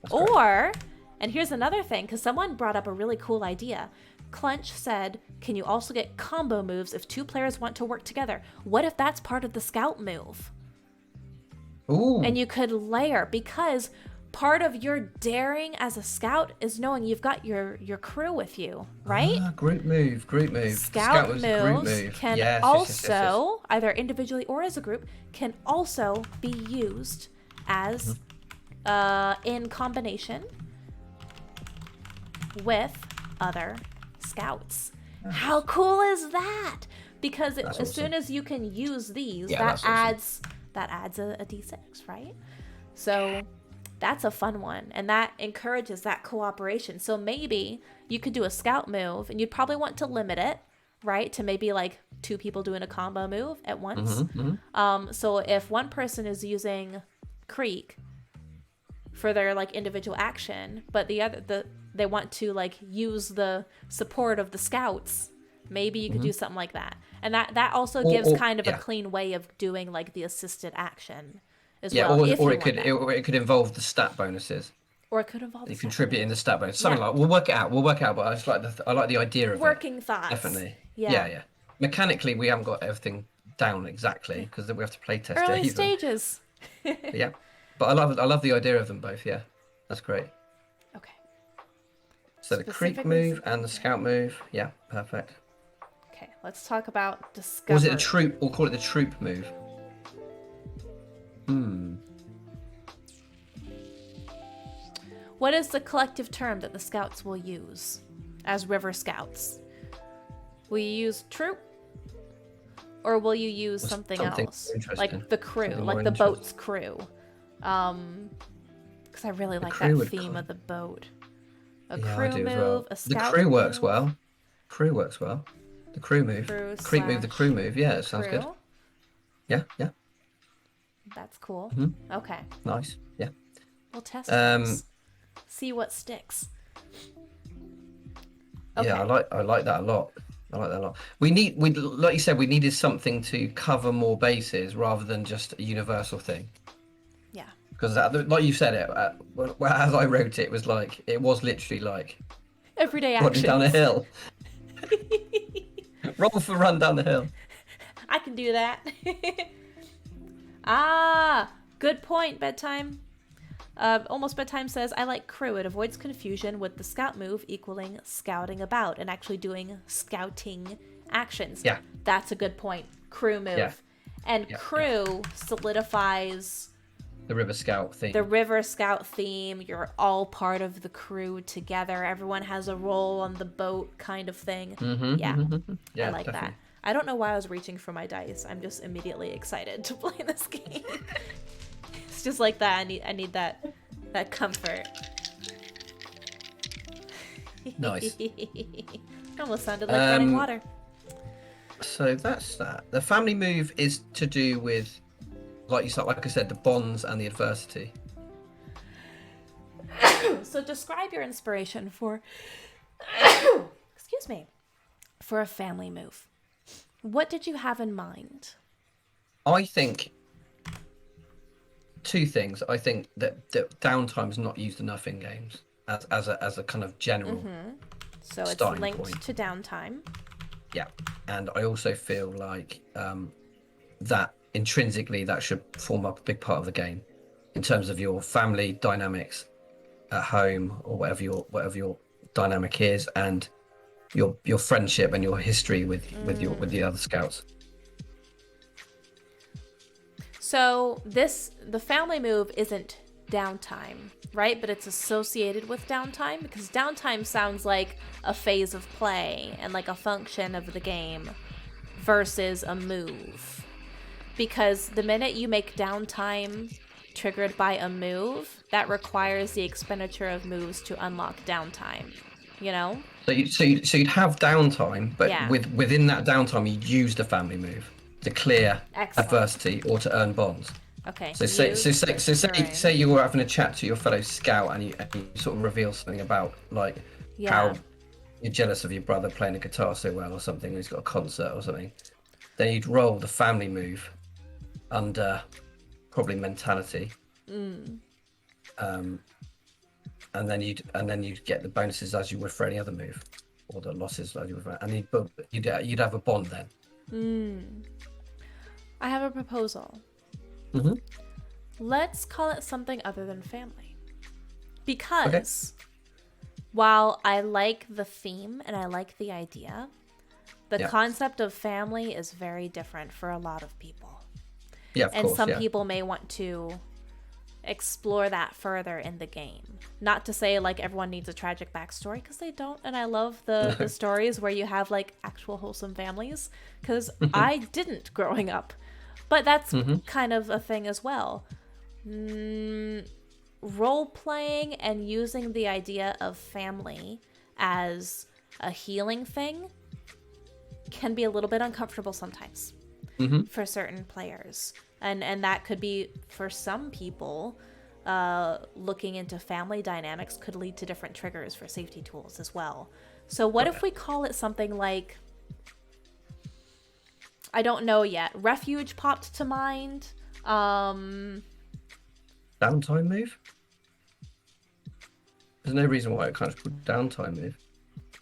Or, and here's another thing, because someone brought up a really cool idea. Clunch said, can you also get combo moves if two players want to work together? What if that's part of the scout move? Ooh. And you could layer, because part of your daring as a scout is knowing you've got your crew with you, right? Group move. Scout moves can also, either individually or as a group, can also be used as in combination with other scouts. How cool is that? Because as soon as you can use these, that adds a d6, right? So that's a fun one, and that encourages that cooperation. So maybe you could do a scout move, and you'd probably want to limit it, right, to maybe like 2 people doing a combo move at once. So if one person is using Creek for their like individual action, but they want to like use the support of the scouts, maybe you could do something like that. And that also gives kind of a clean way of doing like the assisted action as well. Or it could involve the stat bonuses. Or it could involve you contribute in the stat bonus. Something like we'll work it out, but I just like the idea of working it. thoughts. Definitely. Yeah. Mechanically we haven't got everything down exactly because we have to play test early stages. Yeah. But I love the idea of them both, That's great. Okay. So the creek move and the scout move, perfect. Okay, let's talk about discovery. Or is it a troop, or call it the troop move? What is the collective term that the scouts will use as river scouts? Will you use troop? Or will you use something else? Like the crew, like the boat's crew. Because I really like that theme of the boat. A crew move, a scout The crew move. works well. Crew works well. The crew move. Creek move, the crew move. Yeah, it sounds good. Yeah. That's cool. Okay. Nice. Yeah. We'll test this. See what sticks. Okay. Yeah, I like that a lot. We like you said, we needed something to cover more bases rather than just a universal thing. Yeah. Because like you said, as I wrote it, it was literally like everyday actions. Running down a hill. Roll for run down the hill. I can do that. Good point, Bedtime. Almost Bedtime says, I like crew. It avoids confusion with the scout move equaling scouting about and actually doing scouting actions. Yeah. That's a good point. Crew move. Yeah. And crew solidifies the River Scout theme. The River Scout theme. You're all part of the crew together. Everyone has a role on the boat kind of thing. Yeah, I like definitely. That. I don't know why I was reaching for my dice. I'm just immediately excited to play this game. It's just like that. I need that comfort. Nice. Almost sounded like running water. So that's that. The family move is to do with, like I said, the bonds and the adversity. So describe your inspiration for, excuse me, for a family move. What did you have in mind? I think two things. I think that downtime is not used enough in games as a kind of general. So it's linked point to downtime. Yeah, and I also feel like that intrinsically that should form up a big part of the game in terms of your family dynamics at home or whatever your dynamic is, and your friendship and your history with the other scouts. So the family move isn't downtime, right? But it's associated with downtime because downtime sounds like a phase of play and like a function of the game versus a move. Because the minute you make downtime triggered by a move, that requires the expenditure of moves to unlock downtime, you know? So you'd have downtime, but within that downtime you use the family move to clear adversity or to earn bonds. Okay. So say you were having a chat to your fellow scout and you sort of reveal something about like how you're jealous of your brother playing the guitar so well or something, he's got a concert or something. Then you'd roll the family move under probably mentality. And then you'd get the bonuses as you would for any other move, or the losses as you would. And you'd have a bond then. I have a proposal. Let's call it something other than family, because while I like the theme and I like the idea, the concept of family is very different for a lot of people. Yeah, of course. Some people may want to explore that further in the game. Not to say like everyone needs a tragic backstory, because they don't, and I love the stories where you have like actual wholesome families, because I didn't growing up, but that's kind of a thing as well. Role playing and using the idea of family as a healing thing can be a little bit uncomfortable sometimes for certain players. And that could be, for some people, looking into family dynamics could lead to different triggers for safety tools as well. So what if we call it something like, I don't know yet, refuge popped to mind. Downtime move? There's no reason why it can't just put downtime move.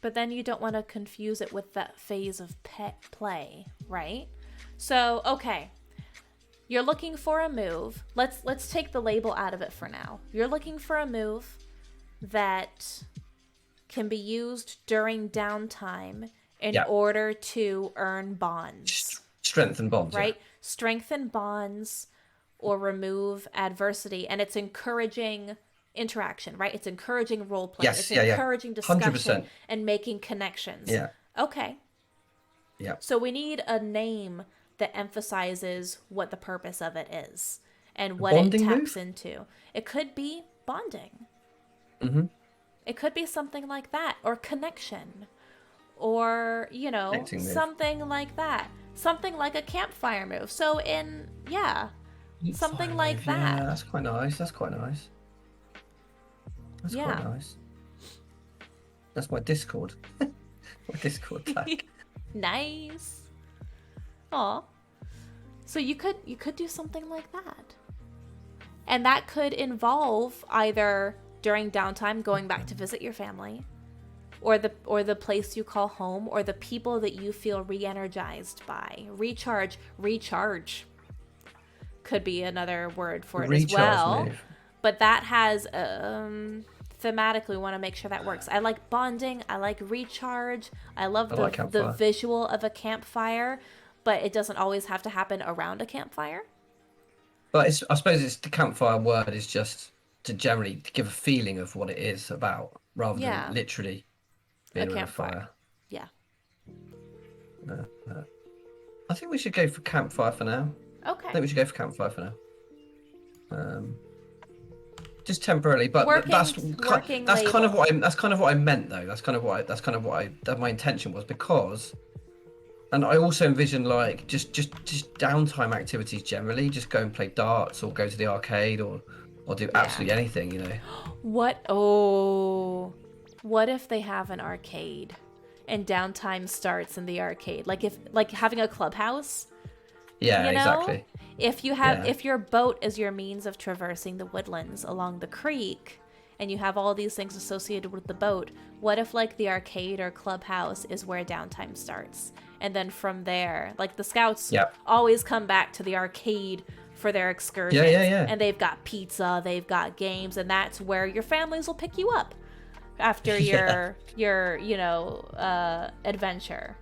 But then you don't want to confuse it with that phase of play, right? So, okay. You're looking for a move. Let's take the label out of it for now. You're looking for a move that can be used during downtime in order to earn bonds. Strengthen bonds. Right? Yeah. Strengthen bonds or remove adversity. And it's encouraging interaction, right? It's encouraging role play. Yes, it's encouraging discussion 100%. and making connections. Yeah. Okay. Yeah. So we need a name that emphasizes what the purpose of it is and what it taps into. It could be bonding. It could be something like that, or connection, or, you know, something like that. Something like a campfire move. So something like that. Yeah, that's quite nice. That's quite nice. That's my Discord. My Discord tag. Nice. Aw. So you could do something like that. And that could involve either during downtime going back to visit your family, or the place you call home, or the people that you feel re-energized by. Recharge could be another word for it as well. Move. But that has thematically, we want to make sure that works. I like bonding. I like recharge. I love the visual of a campfire, but it doesn't always have to happen around a campfire. But I suppose the campfire word is just to generally give a feeling of what it is about, rather than literally being around a fire. Yeah. I think we should go for campfire for now. Okay. I think we should go for campfire for now. just temporarily. But that's kind of what I meant though. That's kind of what my intention was, because. And I also envision like just downtime activities generally. Just go and play darts, or go to the arcade, or do absolutely anything, you know. What if they have an arcade and downtime starts in the arcade? Like having a clubhouse? Yeah, you know? Exactly. If your boat is your means of traversing the woodlands along the creek, and you have all these things associated with the boat, what if like the arcade or clubhouse is where downtime starts? And then from there, like the scouts always come back to the arcade for their excursions. Yeah. And they've got pizza, they've got games, and that's where your families will pick you up after your adventure.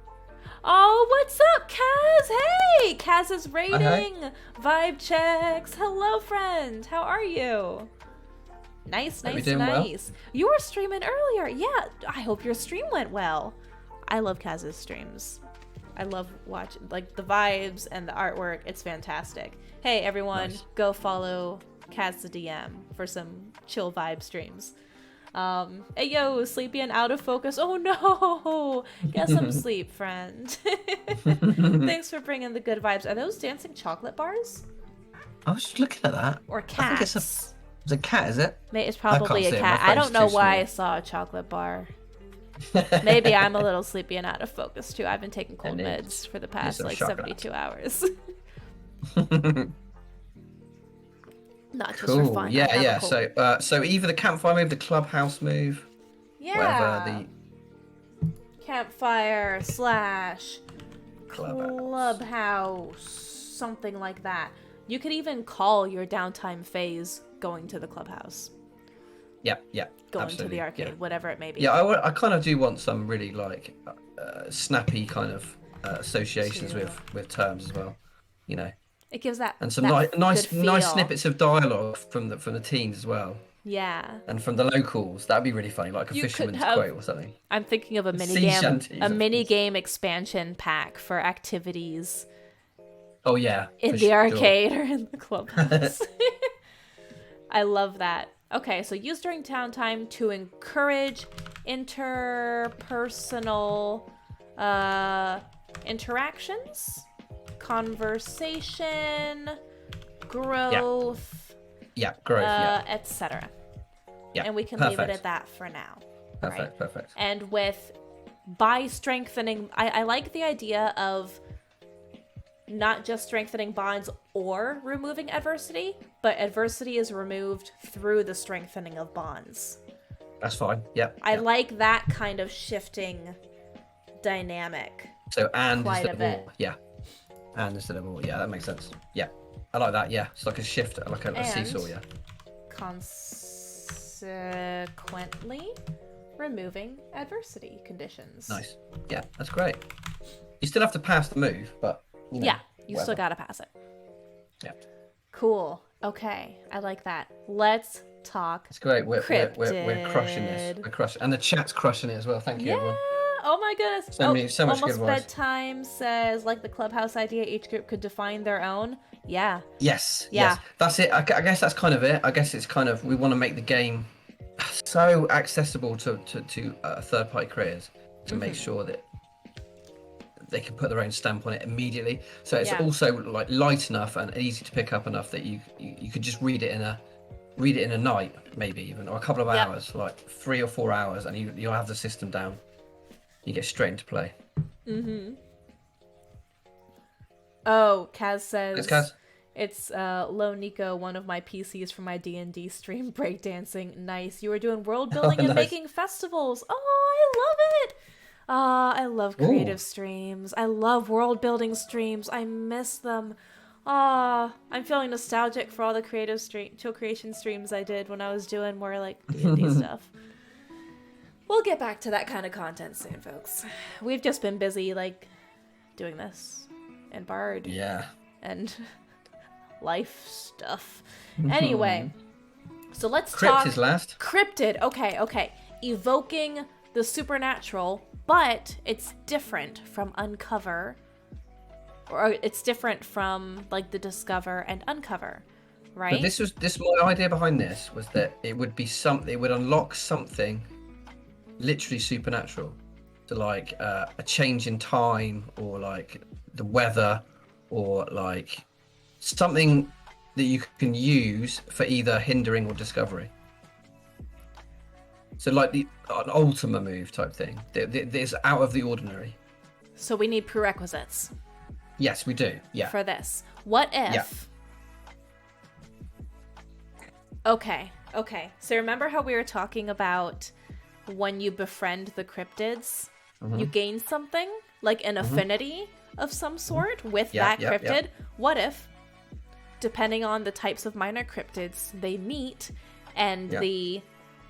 Oh, what's up, Kaz? Hey, Kaz is rating vibe checks. Hello, friend. How are you? Nice. Well? You were streaming earlier. Yeah, I hope your stream went well. I love Kaz's streams. I love watching like the vibes and the artwork. It's fantastic. Hey, everyone, go follow Kaz the DM for some chill vibe streams. Hey, yo, sleepy and out of focus. Oh, no. Get some sleep, friend. Thanks for bringing the good vibes. Are those dancing chocolate bars? I was just looking at that. Or cats? It's a cat, is it? It's probably a cat. I don't know why I saw a chocolate bar. Maybe I'm a little sleepy and out of focus, too. I've been taking cold meds for the past, 72 hours. Not just for fun. Yeah. So either the campfire move, the clubhouse move, whatever the campfire / clubhouse, something like that. You could even call your downtime phase going to the clubhouse. Yeah. Going absolutely. to the arcade, whatever it may be. Yeah, I kind of do want some really like snappy kind of associations with terms as well, you know. It gives that and some nice snippets of dialogue from the teams as well. Yeah. And from the locals, that'd be really funny, like a fisherman's quote or something. I'm thinking of a mini game expansion pack for activities. Oh yeah. In the arcade or in the clubhouse. I love that. Okay, so use during downtime to encourage interpersonal interactions, conversation, growth, etc. Yeah, and we can leave it at that for now. Perfect. And by strengthening, I like the idea of not just strengthening bonds or removing adversity, but adversity is removed through the strengthening of bonds. That's fine. Yep. I like that kind of shifting dynamic. So instead of all. Yeah. And instead of all. Yeah, that makes sense. Yeah. I like that. Yeah. It's like a shift, like a seesaw. Yeah. Consequently, removing adversity conditions. Nice. Yeah, that's great. You still have to pass the move, but you know, still gotta pass it. Yeah. Cool. Okay, I like that. Let's talk. It's great. We're crushing this. We're crushing, and the chat's crushing it as well. Thank you, everyone. Oh my goodness. So much good advice. Bedtime says, like the clubhouse idea, each group could define their own. Yeah. Yes. That's it. I guess that's kind of it. I guess it's kind of, we want to make the game so accessible to third-party creators to make sure that they can put their own stamp on it immediately. So it's also like light enough and easy to pick up enough that you could just read it in a night, maybe even, or a couple of hours, like 3 or 4 hours, and you'll have the system down. You get straight into play. Oh, Kaz says Kaz. It's Lo Nico, one of my PCs for my D&D stream, breakdancing. Nice. You were doing world building and making festivals. Oh, I love it. I love creative streams. I love world building streams. I miss them. I'm feeling nostalgic for all the chill creation streams I did when I was doing more like D&D stuff. We'll get back to that kind of content soon, folks. We've just been busy, like, doing this. And Bard. Yeah. And life stuff. Anyway. So let's talk... Cryptid last. Cryptid. Okay. Evoking the supernatural, but it's different from Uncover. Or it's different from, like, the Discover and Uncover. right? But my idea behind this was that it would be something. It would unlock something literally supernatural, to like a change in time, or like the weather, or like something that you can use for either hindering or discovery. So like an Ultima move type thing. It's out of the ordinary. So we need prerequisites. Yes, we do. Yeah. For this. What if... Yeah. Okay. So remember how we were talking about when you befriend the cryptids, you gain something? Like an affinity of some sort with that cryptid? Yeah. What if, depending on the types of minor cryptids they meet, and the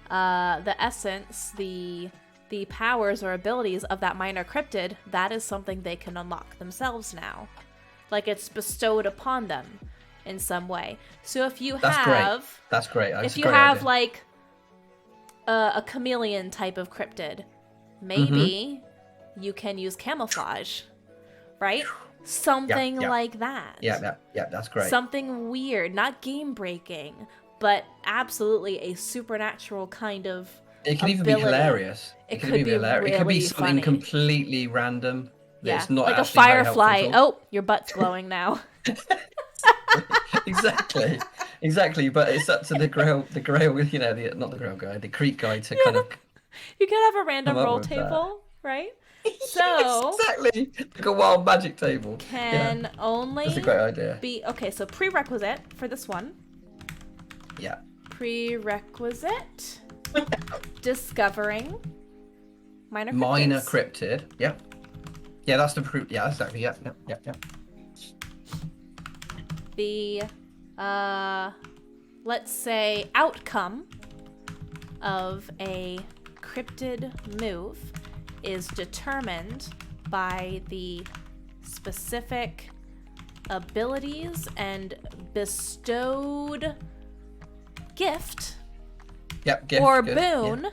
essence, the powers or abilities of that minor cryptid, that is something they can unlock themselves now. Like it's bestowed upon them in some way. So if you That's great. If you have like a chameleon type of cryptid, maybe you can use camouflage, right? Something like that. Yeah, that's great. Something weird, not game breaking, but absolutely a supernatural kind of It can ability. Even be hilarious. It could be hilarious. Really, it could be something funny. Completely random. Yeah, it's not like a firefly. Oh, your butt's glowing now. Exactly. But it's up to the grail, you know, not the grail guy, the creek guy to kind of. You could have a random roll table, right? So yes, exactly, like a wild magic table. Can only. That's a great idea. Okay, so prerequisite for this one. Yeah. Prerequisite. Discovering minor cryptid. Yeah, that's the proof. Yeah, exactly. Yeah. The let's say outcome of a cryptid move is determined by the specific abilities and bestowed gift. Yep, gift or boon.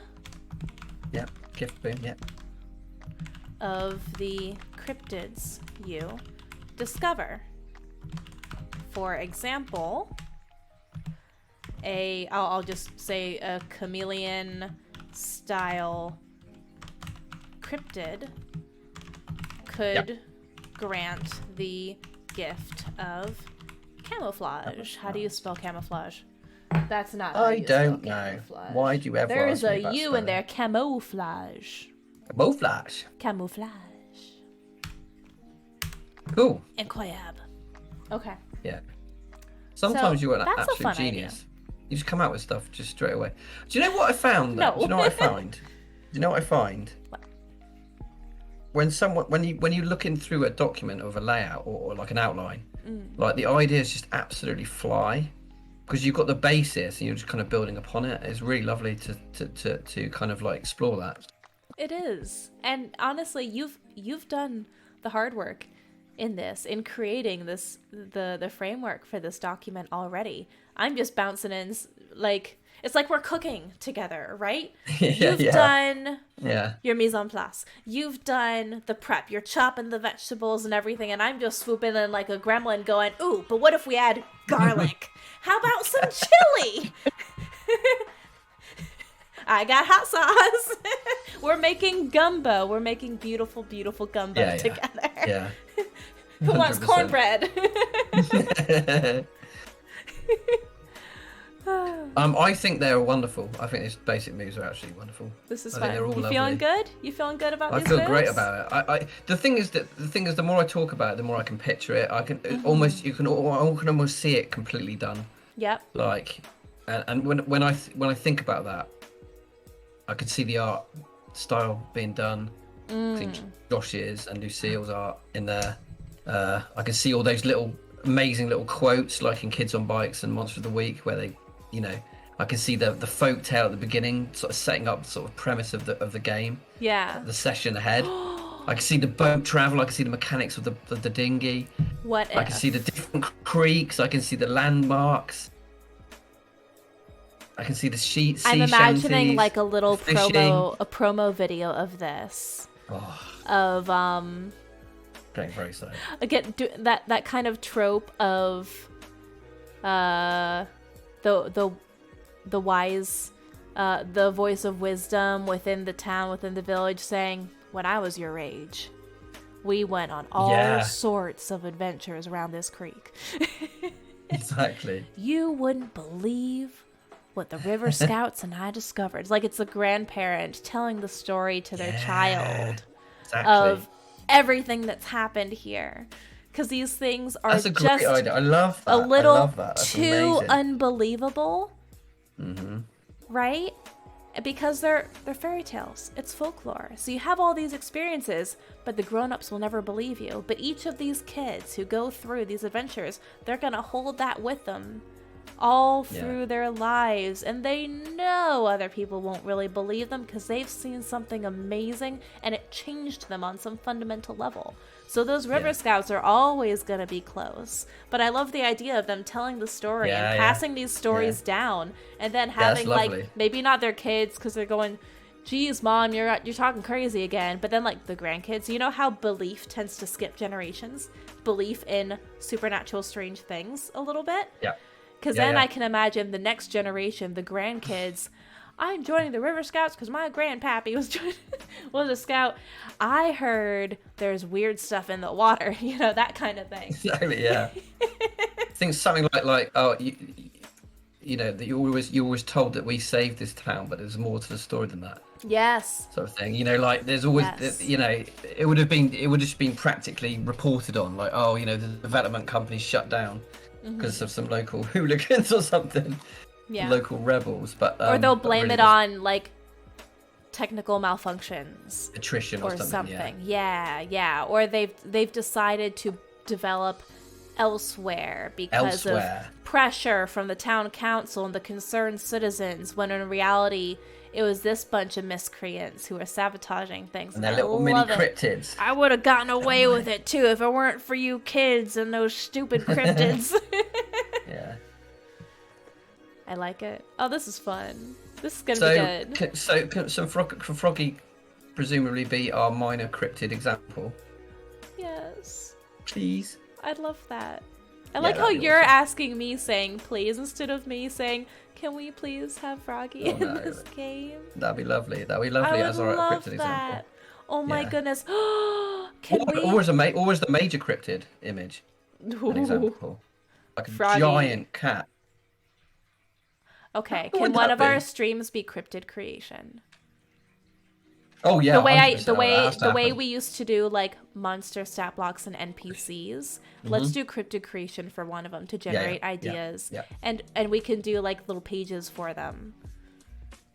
Yep, gift boon. Yep. Of the cryptids you discover. For example, I'll just say a chameleon style cryptid could grant the gift of camouflage. How do you spell camouflage? That's not. I don't know. Why do you ever? There's a U in there. Camouflage. Camouflage. Cool. Incroyable. Okay. Yeah. Sometimes you're an absolute genius. Idea. You just come out with stuff just straight away. Do you know what I found? No. Do you know what I find? Do you know what I find? What? When you looking through a document of a layout or like an outline, like the ideas just absolutely fly, because you've got the basis and you're just kind of building upon it. It's really lovely to kind of like explore that. It is, and honestly, you've done the hard work in creating the framework for this document already. I'm just bouncing in, like it's like we're cooking together, right? You've done your mise en place. You've done the prep. You're chopping the vegetables and everything, and I'm just swooping in like a gremlin going, ooh, but what if we add garlic? How about some chili? I got hot sauce. We're making gumbo. We're making beautiful, beautiful gumbo together. Yeah. Who wants cornbread? I think they're wonderful. I think these basic moves are actually wonderful. This is fun. You feeling good? You feeling good about these moves? I feel great about it. The thing is, the more I talk about it, the more I can picture it. I can I can almost see it completely done. Yep. Like, and when I think about that, I could see the art style being done. I think Josh's and Lucille's art in there. I can see all those amazing little quotes, like in Kids on Bikes and Monster of the Week, where they, I can see the folk tale at the beginning, sort of setting up the sort of premise of the game. Yeah. The session ahead. I can see the boat travel. I can see the mechanics of the dinghy. I can see the different creeks. I can see the landmarks. I can see the sea I'm imagining shanties, like a little promo video of this. Of Getting very excited. Again, that kind of trope of the wise, the voice of wisdom within the town, within the village, saying, "When I was your age, we went on all sorts of adventures around this creek." Exactly. You wouldn't believe what the River Scouts and I discovered. It's like it's a grandparent telling the story to their child of everything that's happened here. Because these things are just great idea. I love that. A little That's too amazing. unbelievable. Right? Because they're fairy tales. It's folklore. So you have all these experiences, but the grown-ups will never believe you. But each of these kids who go through these adventures, they're going to hold that with them all through their lives. And they know other people won't really believe them because they've seen something amazing and it changed them on some fundamental level. So those River Scouts are always going to be close. But I love the idea of them telling the story and passing these stories down, and then having like maybe not their kids because they're going, "Geez, Mom, you're talking crazy again." But then like the grandkids, you know how belief tends to skip generations? Belief in supernatural strange things a little bit? Yeah. Because then I can imagine the next generation, the grandkids, "I'm joining the River Scouts because my grandpappy was a scout. I heard there's weird stuff in the water," you know, that kind of thing. Exactly, yeah. I think something like oh, you know, that you always told that we saved this town, but there's more to the story than that. Yes. Sort of thing. You know, like there's always, you know, it would have just been practically reported on, like, oh, you know, the development company shut down because of some local hooligans or something. Yeah. Local rebels, but or they'll blame it on like technical malfunctions, attrition or something. Yeah. Or they've decided to develop elsewhere because of pressure from the town council and the concerned citizens, when in reality it was this bunch of miscreants who were sabotaging things. And their little mini cryptids. I would have gotten away with it too if it weren't for you kids and those stupid cryptids. Yeah. I like it. Oh, this is fun. This is going to be good. So can Froggy presumably be our minor cryptid example? Yes. Please. I'd love that. I like how you're asking me saying please instead of me saying, "Can we please have Froggy in this game?" That'd be lovely. As our cryptid example. Oh my goodness. Or as the major cryptid image. An example. Like a giant cat. Okay, can one of our streams be Cryptid Creation? Oh yeah, the way we used to do like monster stat blocks and NPCs. Let's do Cryptid Creation for one of them to generate ideas, and we can do like little pages for them.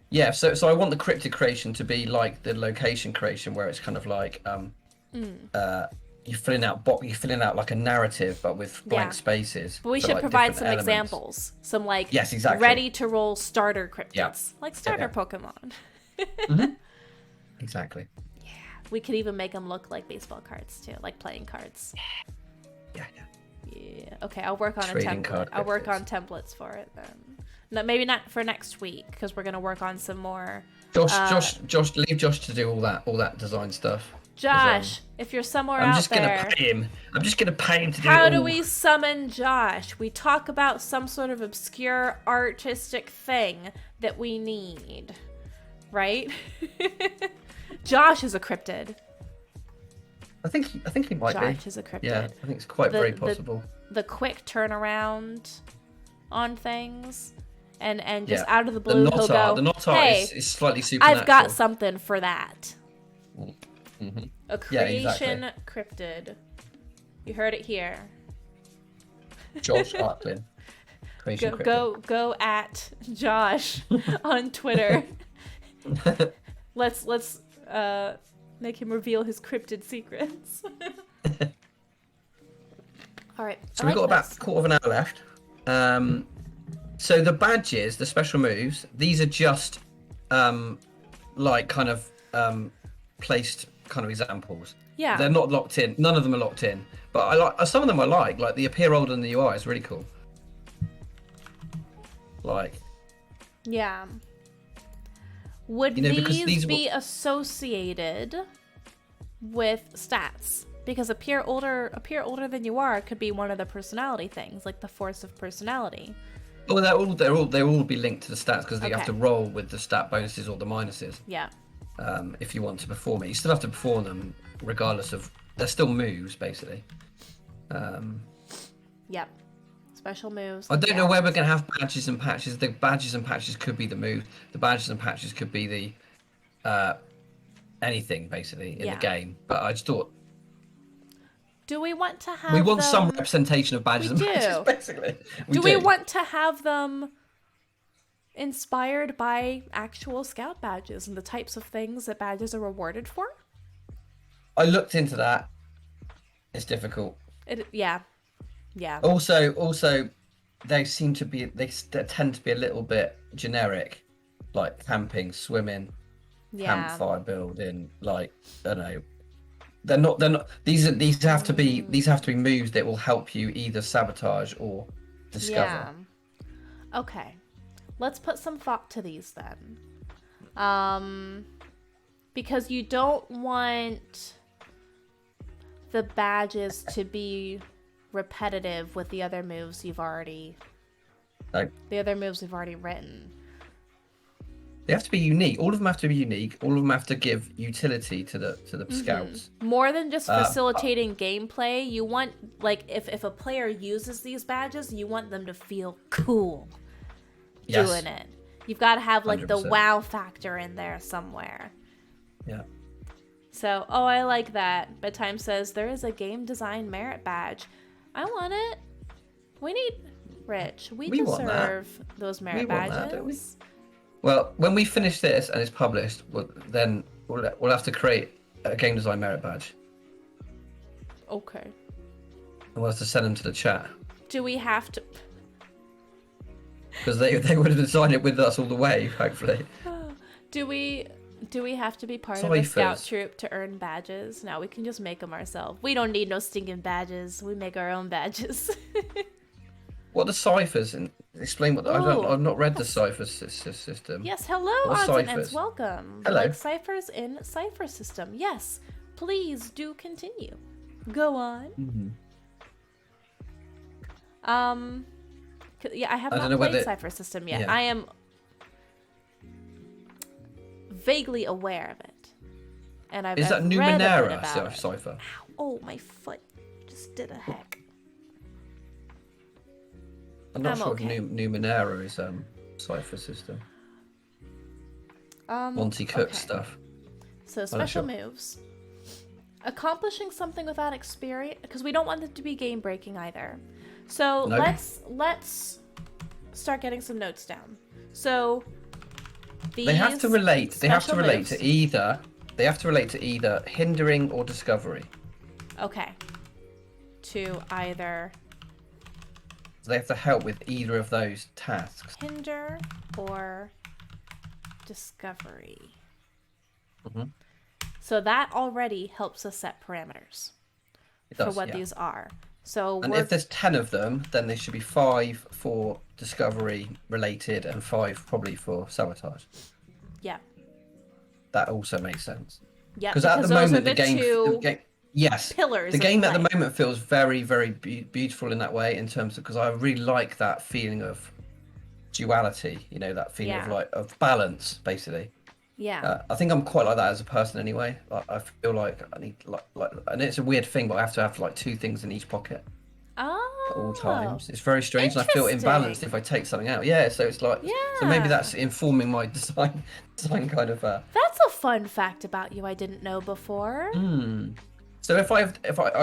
Yeah, so I want the Cryptid Creation to be like the location creation, where it's kind of like you're filling out like a narrative, but with blank spaces. But we should provide some examples, some like ready to roll starter cryptids, like starter Pokemon. Exactly. Yeah, we could even make them look like baseball cards too, like playing cards. Yeah. Okay, I'll work on a template. I'll work on templates for it then. No, maybe not for next week because we're gonna work on some more. Josh, leave Josh to do all that design stuff. Josh, if you're somewhere out there, I'm just gonna pay him to do it. How do we summon Josh? We talk about some sort of obscure artistic thing that we need, right? Josh is a cryptid. I think he might be. Josh is a cryptid. Yeah, I think it's quite very possible. The quick turnaround on things, and just out of the blue he'll go, the knot art "Hey, is slightly supernatural. I've got something for that." Mm-hmm. A creation cryptid. You heard it here. Josh Arklin. Go at Josh on Twitter. Let's make him reveal his cryptid secrets. All right. So we've got about a quarter of an hour left. So the badges, the special moves, these are just like kind of placed kind of examples. Yeah. They're not locked in. None of them are locked in. But I like some of them. I like the appear older than the UI is really cool. Yeah. Would these be associated with stats? Because appear older than you are could be one of the personality things, like the force of personality. Well, they'll all be linked to the stats because you have to roll with the stat bonuses or the minuses. Yeah. If you want to perform it, you still have to perform them regardless of. They're still moves, basically. Yep. Special moves. I don't know where we're going to have badges and patches. The badges and patches could be the move. The badges and patches could be the anything, basically, in the game. But I just thought... Do we want to have We want some representation of badges and patches, basically. Do we want to have them inspired by actual scout badges and the types of things that badges are rewarded for? I looked into that. It's difficult. Yeah. Also, they tend to be a little bit generic, like camping, swimming, campfire building. Like, I don't know. They're not. These have to be moves that will help you either sabotage or discover. Yeah. Okay. Let's put some thought to these then. Because you don't want the badges to be repetitive with the other moves you've already written. They have to be unique. All of them have to be unique. All of them have to give utility to the scouts. More than just facilitating gameplay, you want, like, if a player uses these badges, you want them to feel cool doing it. You've got to have, like, 100%. The wow factor in there somewhere. Yeah. So, I like that. Bedtime says, there is a game design merit badge. I want it. We need... Rich, we deserve those merit badges. That, don't we? Well, when we finish this and it's published, then we'll have to create a game design merit badge. Okay. And we'll have to send them to the chat. Do we have to... Because they would have designed it with us all the way, hopefully. Do we have to be part of a scout troop to earn badges? No, we can just make them ourselves. We don't need no stinking badges. We make our own badges. What are ciphers? And explain what I've not read the cipher system. Yes, hello, odds and ends. Welcome. Hello. Like ciphers in cipher system. Yes, please do continue. Go on. Yeah, I have not played cipher system yet. Yeah. I am vaguely aware of it, and I've read Numenera about cipher? Ow, oh, my foot just did a heck. I'm not sure if Numenera is cipher system. Monty Cook stuff. So special moves. Accomplishing something without experience, because we don't want it to be game breaking either. So let's start getting some notes down. So they have to relate. They have to relate to either. They have to relate to either hindering or discovery. Okay. To either. They have to help with either of those tasks. Hinder or discovery. So that already helps us set parameters for what these are. So if there's 10 of them, then there should be 5 for discovery related and 5 probably for sabotage. Yeah. That also makes sense. Yeah, because at the moment the game pillars. The game at the moment feels very, very beautiful in that way, in terms of, because I really like that feeling of duality. You know, that feeling of balance, basically. Yeah. I think I'm quite like that as a person anyway. I feel like I need like, and it's a weird thing, but I have to have like 2 things in each pocket at all times. It's very strange, and I feel imbalanced if I take something out. Yeah, so it's like so maybe that's informing my design kind of. That's a fun fact about you I didn't know before. So if I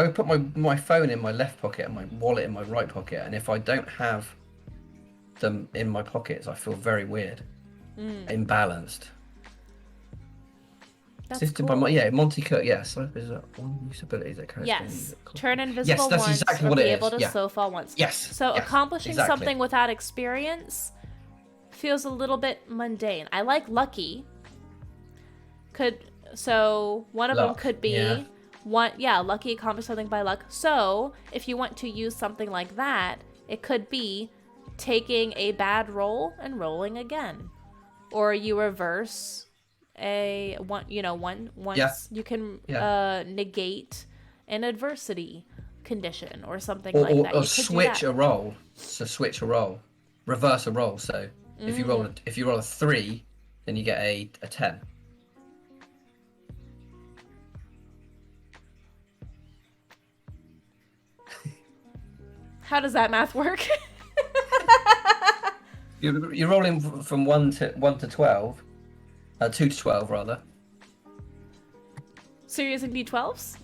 put my phone in my left pocket and my wallet in my right pocket, and if I don't have them in my pockets, I feel very weird, imbalanced. That's Assisted cool. by Monty Cook. Yes, is one use ability that yes, turn invisible that's once, exactly or what be it able is. to slow fall once. Yes. So accomplishing something without experience feels a little bit mundane. I like lucky. One of them could be lucky accomplish something by luck. So if you want to use something like that, it could be taking a bad roll and rolling again, or you reverse you can negate an adversity condition or something like that. Or switch a roll. So switch a roll, reverse a roll. So if you roll a 3, then you get a 10. How does that math work? You're rolling from 1 to 12, 2 to 12 rather. So you're using d12s?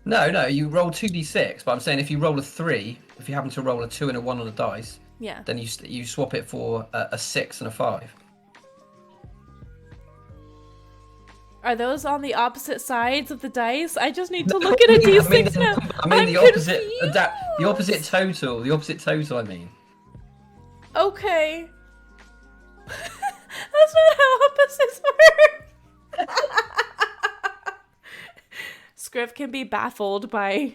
No, you roll 2d6. But I'm saying if you roll a 3, if you happen to roll a 2 and a 1 on the dice, then you swap it for a 6 and a 5. Are those on the opposite sides of the dice? I just need to look at a d6 now. I mean the opposite. The opposite total. The opposite total. I mean. Okay. That's not how opposites work. Scriv can be baffled by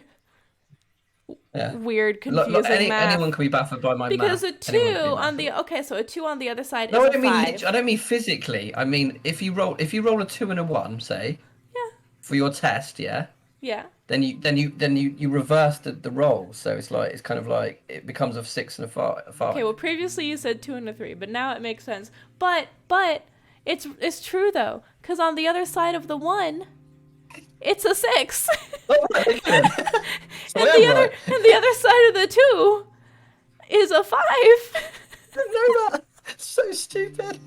weird, confusing math. Anyone can be baffled by my because math. A 2 on the so a 2 on the other side is a 5. I don't mean physically. I mean if you roll a 2 and a 1, say. Yeah. For your test, yeah. Yeah. Then you reverse the roll, so it's kind of like it becomes a 6 and a 5. Okay, well previously you said 2 and a 3, but now it makes sense. But it's true though, because on the other side of the 1, it's a 6. Oh, right, and the other side of the 2 is a 5. No, that's so stupid.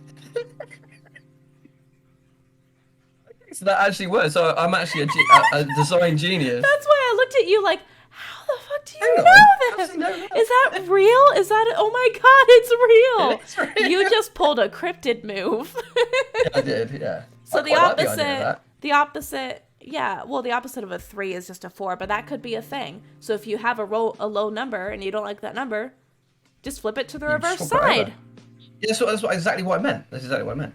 So that actually works. So I'm actually a design genius. That's why I looked at you like, how the fuck do you know this? Is that real? Is that? Oh my god, it's real! It's real. You just pulled a cryptid move. Yeah, I did. Yeah. So the opposite. Yeah. Well, the opposite of a 3 is just a 4, but that could be a thing. So if you have a low number and you don't like that number, just flip it to the reverse side. Yeah, that's exactly what I meant. That's exactly what I meant.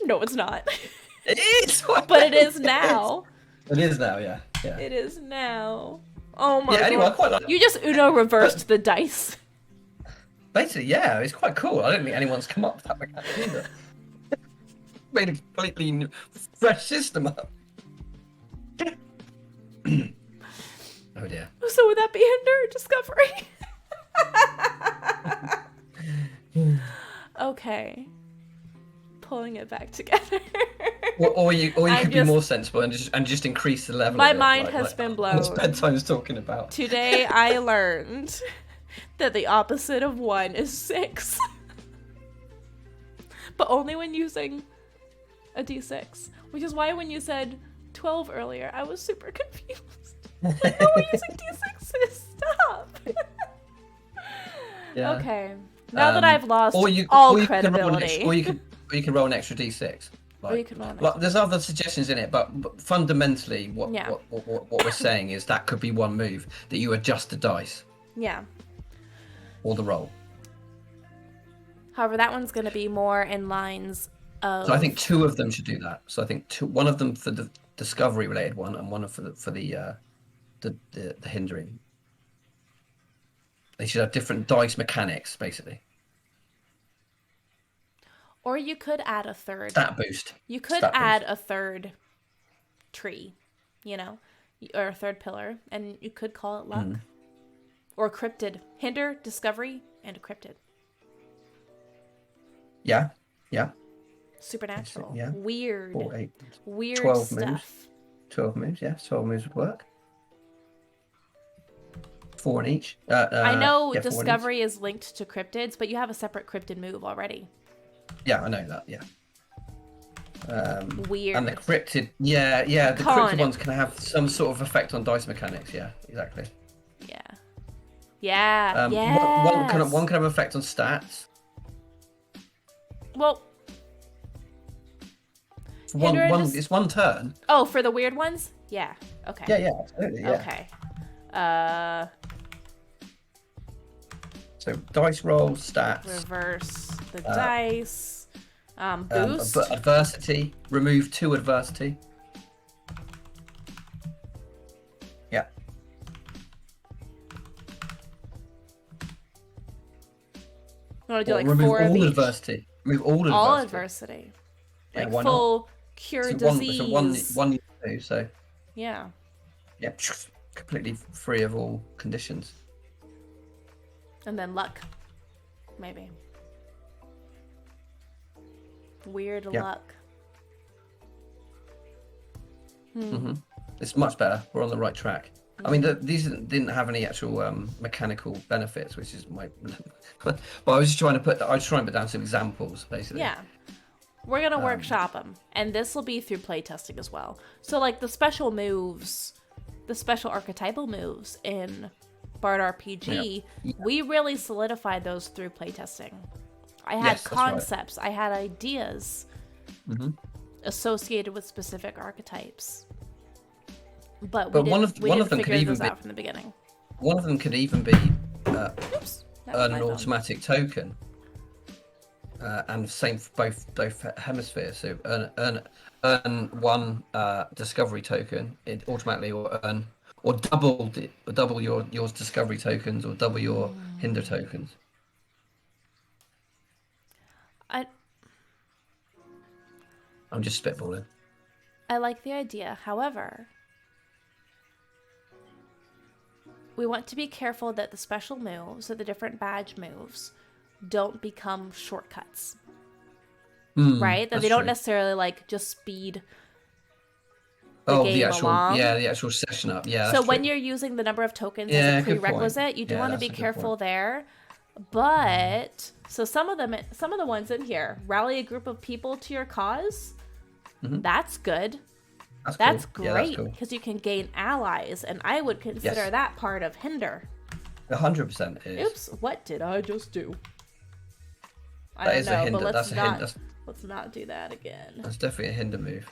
No, it's not. It is. But it is now. It is now. Yeah. It is now. Oh my god. Anyway, I quite like that. You just Uno reversed the dice. Basically, yeah, it's quite cool. I don't think anyone's come up with that mechanic either. Made a completely new, fresh system up. Oh dear. So would that be hinder discovery? Okay. Pulling it back together. Or you could be more sensible and just increase the level. My of it, mind has been blown. What bedtime's talking about. Today I learned that the opposite of 1 is 6. But only when using a d6. Which is why when you said 12 earlier, I was super confused. Like, no, we're using d6s. Stop. Yeah. Okay. Now that I've lost all credibility. Or you can roll an extra d6. Or you can roll an extra. There's other suggestions in it, but fundamentally, what we're saying is that could be one move that you adjust the dice. Yeah. Or the roll. However, that one's going to be more in lines of. So I think 2 of them should do that. So I think one of them for the discovery related one, and one for the hindering. They should have different dice mechanics, basically. Or you could add a third. Stat boost. You could add a third tree, or a third pillar, and you could call it luck. Or cryptid. Hinder, discovery, and a cryptid. Yeah. Supernatural. Yeah. Weird. 4, 8, weird 12 stuff. Moves. 12 moves, yeah. 12 moves would work. 4 in each. I know discovery is linked to cryptids, but you have a separate cryptid move already. Yeah, I know that, yeah. Weird. And the cryptid, the cryptid ones can have some sort of effect on dice mechanics, yeah, exactly. Yeah. One can have effect on stats. Well, it's one turn. Oh, for the weird ones? Yeah. Okay. Yeah, absolutely. Yeah. Okay. So dice roll, stats. Reverse the dice. Boost. Adversity. Remove 2 adversity. Yeah. You want to do like remove 4 of all each? Adversity. Remove all adversity. All adversity. Yeah, like full cure disease. One you do, so. Yeah. Yeah, completely free of all conditions. And then luck, maybe. Weird luck. It's much better. We're on the right track. I mean, these didn't have any actual mechanical benefits, which is my. But I was just trying to put down some examples, basically. Yeah, we're gonna workshop them, and this will be through playtesting as well. So, like the special moves, the special archetypal moves in Bard RPG, we really solidified those through playtesting. I had concepts, right. I had ideas associated with specific archetypes. But we didn't figure those out from the beginning. One of them could even be earn an automatic token, and same for both hemispheres. So earn one discovery token. It automatically will earn or double your discovery tokens or double your hinder tokens. I'm just spitballing. I like the idea. However, we want to be careful that the special moves, or the different badge moves, don't become shortcuts. Right? That they don't necessarily like just speed the game along. Yeah, the actual session up. Yeah. So when you're using the number of tokens as a prerequisite, you do want to be careful there. But so some of the ones in here, rally a group of people to your cause. That's good. That's cool. great because you can gain allies, and I would consider that part of hinder. 100% is. Oops! What did I just do? I don't know, but let's not do that again. That's definitely a hinder move.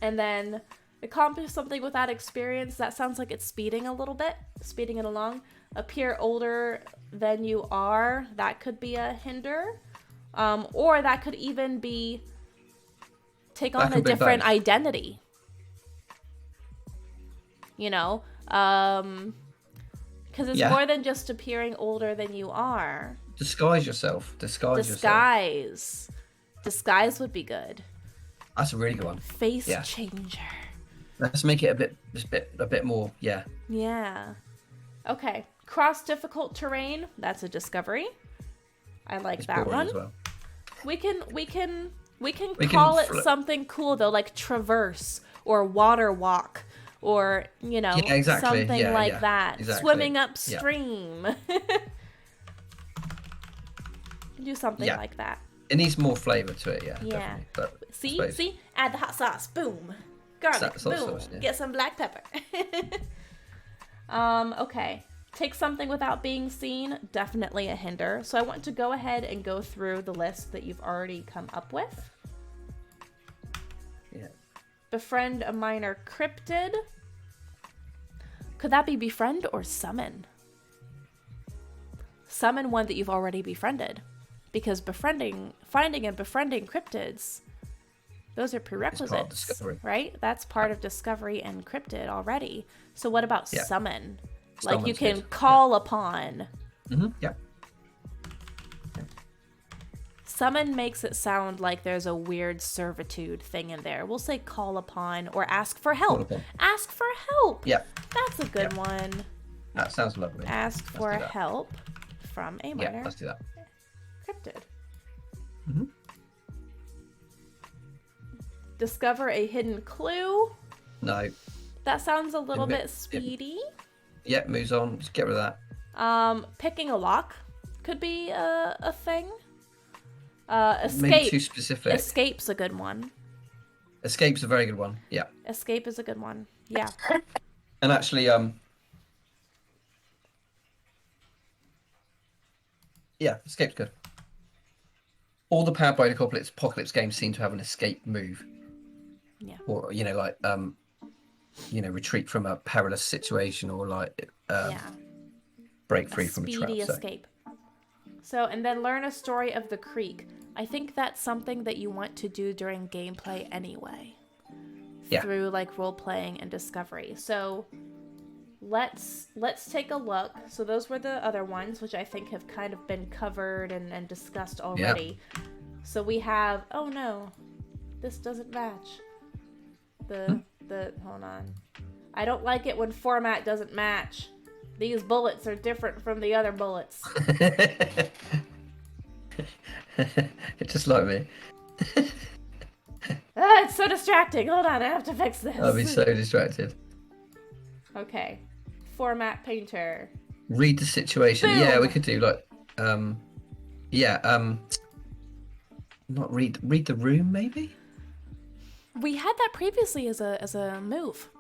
And then accomplish something without experience. That sounds like it's speeding a little bit, speeding it along. Appear older than you are. That could be a hinder, or that could even be take on a different identity. You know, because it's more than just appearing older than you are. Disguise yourself. Disguise would be good. That's a really good one. Face changer. Let's make it a bit more. Yeah. Yeah. Okay. Cross difficult terrain. That's a discovery. I like that one. As well. We can call it something cool though, like traverse or water walk, or something like that. Exactly. Swimming upstream. Do something like that. It needs more flavor to it, definitely. But see, add the hot sauce, boom, garlic, boom, sauce, get some black pepper. Okay. Take something without being seen, definitely a hinder. So I want to go ahead and go through the list that you've already come up with. Yeah. Befriend a minor cryptid. Could that be befriend or summon? Summon one that you've already befriended. Because finding and befriending cryptids, those are prerequisites, right? That's part of discovery and cryptid already. So what about summon? Like you can call upon. Yeah. Summon makes it sound like there's a weird servitude thing in there. We'll say call upon or ask for help. Ask for help. Yeah. That's a good one. That sounds lovely. Ask for help from a minor. Yeah, let's do that. Cryptid. Discover a hidden clue. No. That sounds a little bit speedy. Yep, moves on. Just get rid of that. Picking a lock could be a thing. Escape. Maybe too specific. Escape's a good one. Escape's a very good one. Yeah. Escape is a good one. Yeah. And actually, escape's good. All the Powered by the Apocalypse games seem to have an escape move. Yeah. Or retreat from a perilous situation, or break free from a trap. Speedy escape. So, and then learn a story of the creek. I think that's something that you want to do during gameplay anyway. Yeah. Through like role playing and discovery. So let's take a look. So those were the other ones, which I think have kind of been covered and discussed already. Yeah. So we have, oh no, this doesn't match. Hold on. I don't like it when format doesn't match. These bullets are different from the other bullets. Just like me. It's so distracting. Hold on, I have to fix this. I'll be so distracted. Okay. Format painter. Read the situation. Boom. Yeah, we could do like, not read the room, maybe? We had that previously as a move.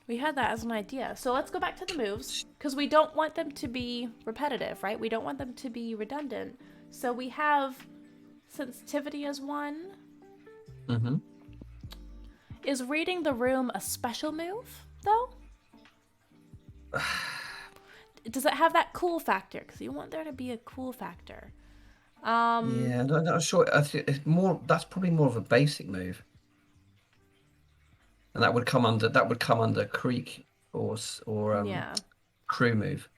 We had that as an idea. So let's go back to the moves, because we don't want them to be repetitive, right? We don't want them to be redundant. So we have sensitivity as one. Mm-hmm. Is reading the room a special move, though? Does it have that cool factor? Because you want there to be a cool factor. Yeah, I'm not sure. I think it's more. That's probably more of a basic move, and that would come under creek or crew move.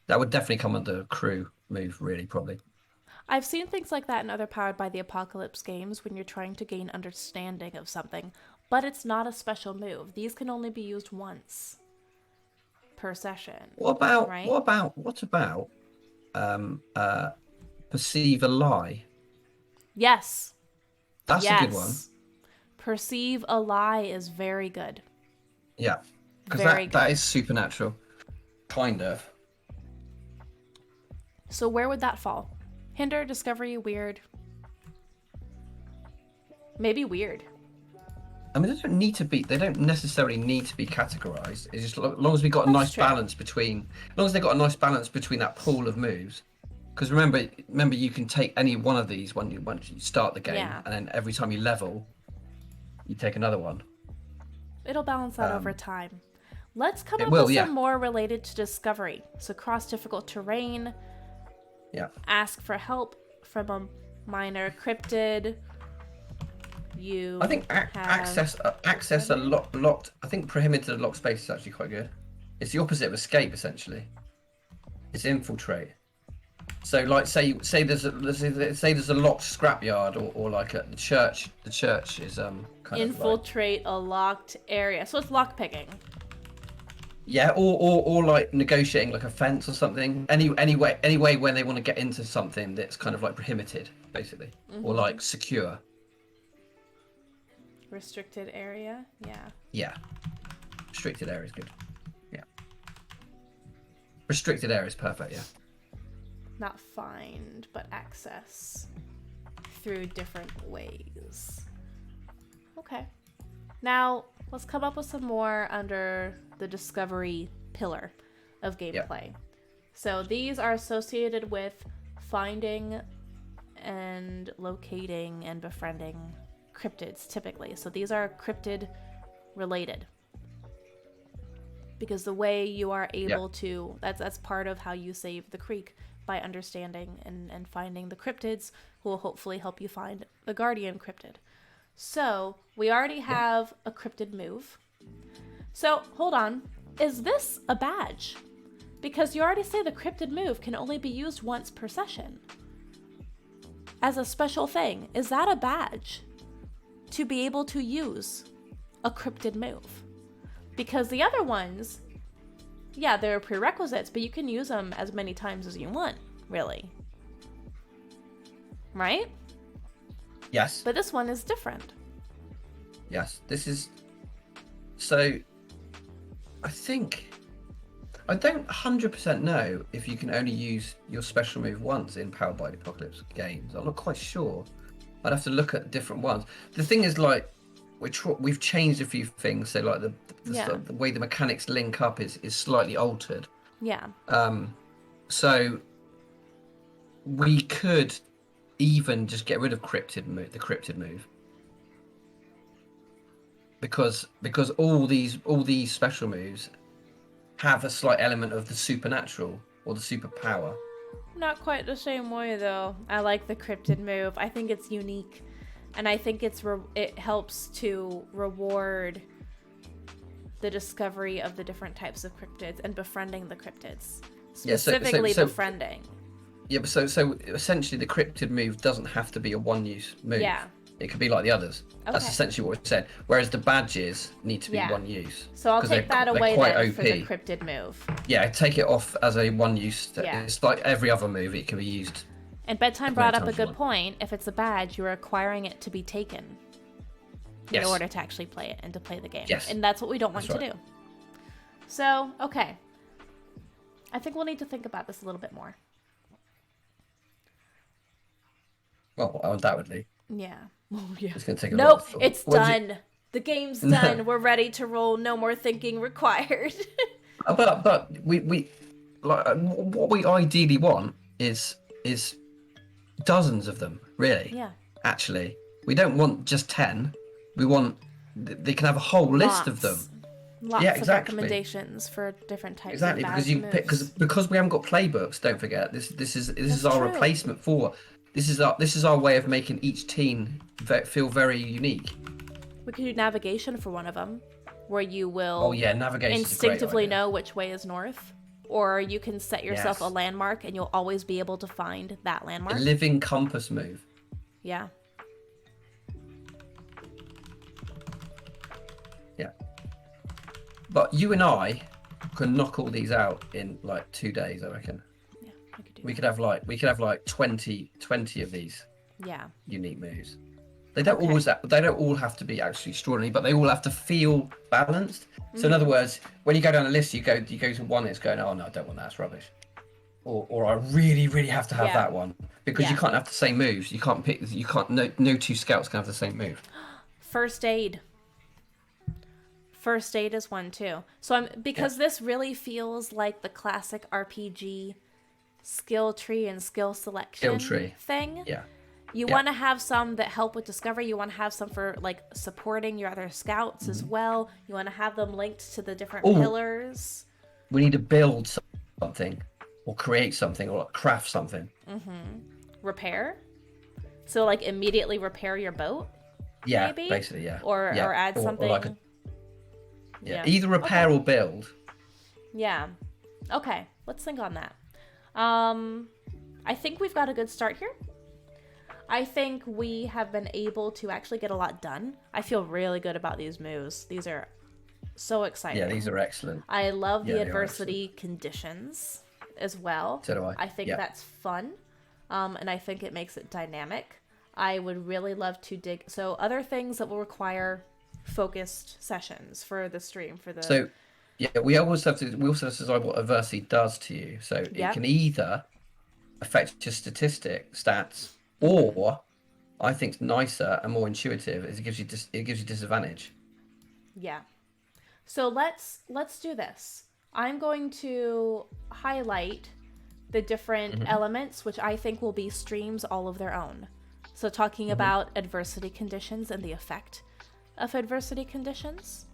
That would definitely come under crew move, really, probably. I've seen things like that in other Powered by the Apocalypse games when you're trying to gain understanding of something, but it's not a special move. These can only be used once per session. What about right? what about perceive a lie? Yes. That's a good one. Perceive a lie is very good. Yeah. Because that is supernatural. Kind of. So where would that fall? Hinder, discovery, weird. Maybe weird. I mean, they don't necessarily need to be categorized. It's just as long as we got a nice balance between, as long as they got a nice balance between that pool of moves. Because remember, you can take any one of these once you start the game, and then every time you level, you take another one. It'll balance out over time. Let's come up with some more related to discovery. So cross difficult terrain. Yeah. Ask for help from a minor cryptid. I think access a locked. I think prohibited locked space is actually quite good. It's the opposite of escape, essentially. It's infiltrate. So, like, say there's a locked scrapyard or like the church. The church is kind infiltrate a locked area. So it's lockpicking. Yeah, or like negotiating like a fence or something. Any way when they want to get into something that's kind of like prohibited, basically, or like secure. Restricted area, yeah. Yeah, restricted area is good. Yeah, restricted area is perfect. Yeah. Not find, but access through different ways. Okay. Now let's come up with some more under the discovery pillar of gameplay. So these are associated with finding and locating and befriending cryptids typically. So these are cryptid related. Because the way you are able to, that's part of how you save the creek, by understanding and finding the cryptids who will hopefully help you find the guardian cryptid. So we already have a cryptid move. So hold on, is this a badge? Because you already say the cryptid move can only be used once per session. As a special thing, is that a badge to be able to use a cryptid move? Because the other ones, yeah, they're prerequisites, but you can use them as many times as you want, really. Right? Yes. But this one is different. Yes, this is... So, I don't 100% know if you can only use your special move once in Powered by the Apocalypse games. I'm not quite sure. I'd have to look at different ones. The thing is, like, we've changed a few things, so like the way the mechanics link up is slightly altered. Yeah. So we could even just get rid of the cryptid move, because all these special moves have a slight element of the supernatural or the superpower. Not quite the same way though. I like the cryptid move. I think it's unique. And I think it helps to reward the discovery of the different types of cryptids and befriending the cryptids. Specifically befriending. Yeah, but so essentially the cryptid move doesn't have to be a one-use move. Yeah. It could be like the others. Okay. That's essentially what it said. Whereas the badges need to be one use. So I'll take that away then OP. for the cryptid move. Yeah, take it off as a one use. Yeah. It's like every other move. It can be used. And Bedtime brought up a good point. If it's a badge, you're requiring it to be taken in order to actually play it and to play the game. Yes. And that's what we don't want to do. So, okay. I think we'll need to think about this a little bit more. Well, undoubtedly. Yeah. Oh, yeah. It's going to take a lot of thought. It's done. The game's done. We're ready to roll. No more thinking required. But we like what we ideally want is dozens of them, really. Yeah. Actually, we don't want just 10. We want they can have a whole list of them. Lots of recommendations for different types of because we haven't got playbooks. Don't forget this is our replacement for. This is our way of making each team feel very unique. We could do navigation for one of them, where you will navigation instinctively know which way is north, or you can set yourself a landmark and you'll always be able to find that landmark. A living compass move. Yeah. Yeah. But you and I can knock all these out in like 2 days, I reckon. Yeah, we could have like 20 of these. Yeah. Unique moves. They don't all have to be actually extraordinary, but they all have to feel balanced. So in other words, when you go down a list, you go to one, it's going, oh no, I don't want that, it's rubbish. Or I really, really have to have that one. Because you can't have the same moves. You can't pick no two scouts can have the same move. First aid. First aid is one too. So this really feels like the classic RPG skill tree and skill selection thing. Yeah. You want to have some that help with discovery. You want to have some for like supporting your other scouts as well. You want to have them linked to the different pillars. We need to build something or create something or craft something. Repair. So like immediately repair your boat. Yeah, maybe? Basically, yeah. Or add something. Or either repair or build. Yeah. Okay, let's think on that. I think we've got a good start here. I think we have been able to actually get a lot done. I feel really good about these moves. These are so exciting. Yeah, these are excellent. I love the adversity conditions as well. So do I. I think that's fun. And I think it makes it dynamic. I would really love to dig. So other things that will require focused sessions for the stream for the. So, yeah, we also have to decide what adversity does to you. So it can either affect your stats, or I think nicer and more intuitive is it gives you disadvantage. Yeah. So let's do this. I'm going to highlight the different elements which I think will be streams all of their own. So talking about adversity conditions and the effect of adversity conditions.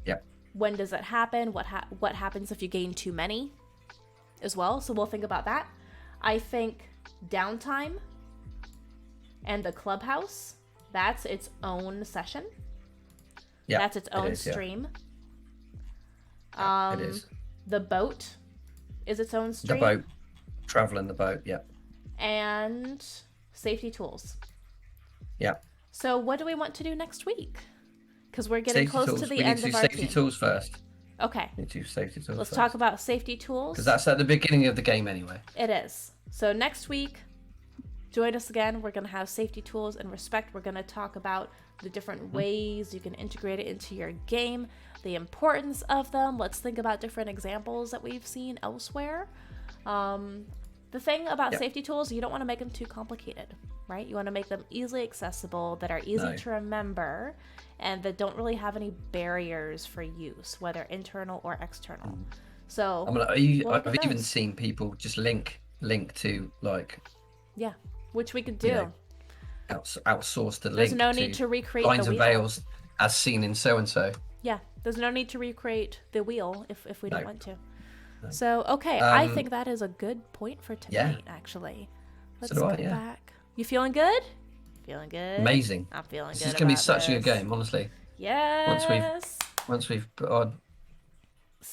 Yep. When does it happen? What happens if you gain too many as well? So we'll think about that. I think downtime and the clubhouse, that's its own session. Yeah. That's its own stream. It is. The boat is its own stream. The boat. Traveling the boat, yeah. And safety tools. Yeah. So what do we want to do next week? Because we're getting close to the end of our team. Safety tools first. Okay. We need to do safety tools Let's first. talk about safety tools. Because that's at the beginning of the game anyway. It is. So next week, join us again. We're going to have safety tools and respect. We're going to talk about the different ways you can integrate it into your game, the importance of them. Let's think about different examples that we've seen elsewhere. The thing about safety tools, you don't want to make them too complicated, right? You want to make them easily accessible, that are easy to remember, and that don't really have any barriers for use, whether internal or external. So I've even seen people just link to like which we could do. Outsource the link. There's no need to recreate lines the and wheel. veils as seen in so and so. Yeah, there's no need to recreate the wheel if we don't want to. So okay, I think that is a good point for tonight. Actually, let's go back. You feeling good? Feeling good? Amazing. I'm feeling good. This is gonna be such a good game, honestly. Yes. Once we've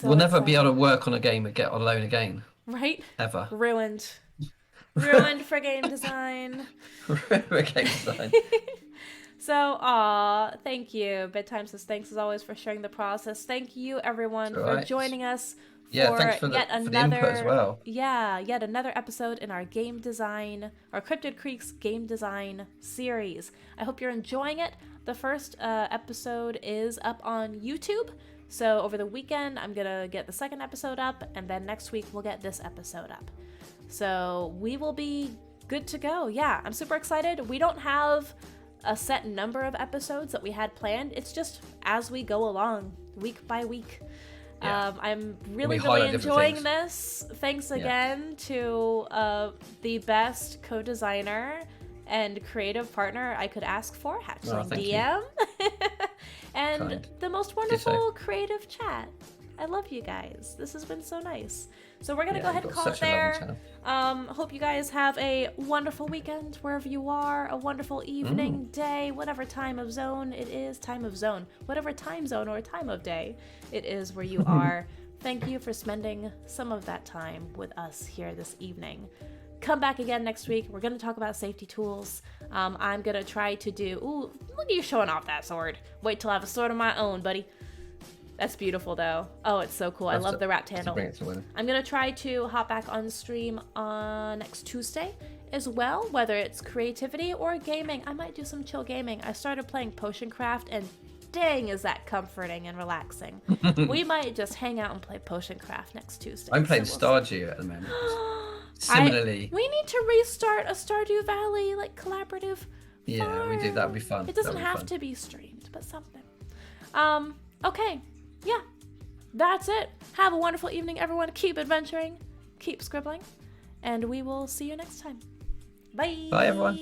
we'll never be able to work on a game and get alone again. Right? Ever. Ruined for game design. Ruined for game design. So, thank you. Bedtime says thanks as always for sharing the process. Thank you, everyone, for joining us for thanks for yet for the another input as well. yet another episode in our Cryptid Creeks game design series. I hope you're enjoying it. The first episode is up on YouTube. So over the weekend, I'm gonna get the second episode up, and then next week we'll get this episode up. So we will be good to go. Yeah, I'm super excited. We don't have a set number of episodes that we had planned. It's just as we go along, week by week. Yeah. I'm really enjoying this. Thanks again to the best co-designer and creative partner I could ask for, Hatchling DM. And the most wonderful creative chat. I love you guys. This has been so nice. So we're going to go ahead and call it there. Hope you guys have a wonderful weekend wherever you are, a wonderful evening, day, whatever time of zone it is, whatever time zone or time of day it is where you are. Thank you for spending some of that time with us here this evening. Come back again next week. We're going to talk about safety tools. I'm going to try to do... Ooh, look at you showing off that sword. Wait till I have a sword of my own, buddy. That's beautiful, though. Oh, it's so cool. I love the wrapped handle. I'm going to try to hop back on stream on next Tuesday as well, whether it's creativity or gaming. I might do some chill gaming. I started playing Potion Craft, and dang, is that comforting and relaxing. We might just hang out and play Potion Craft next Tuesday. I'm playing Stardew at the moment. Similarly. We need to restart a Stardew Valley, collaborative farm. We do. That would be fun. It doesn't have to be streamed, but something. Okay. Yeah, that's it. Have a wonderful evening, everyone. Keep adventuring, keep scribbling, and we will see you next time. Bye. Bye, everyone.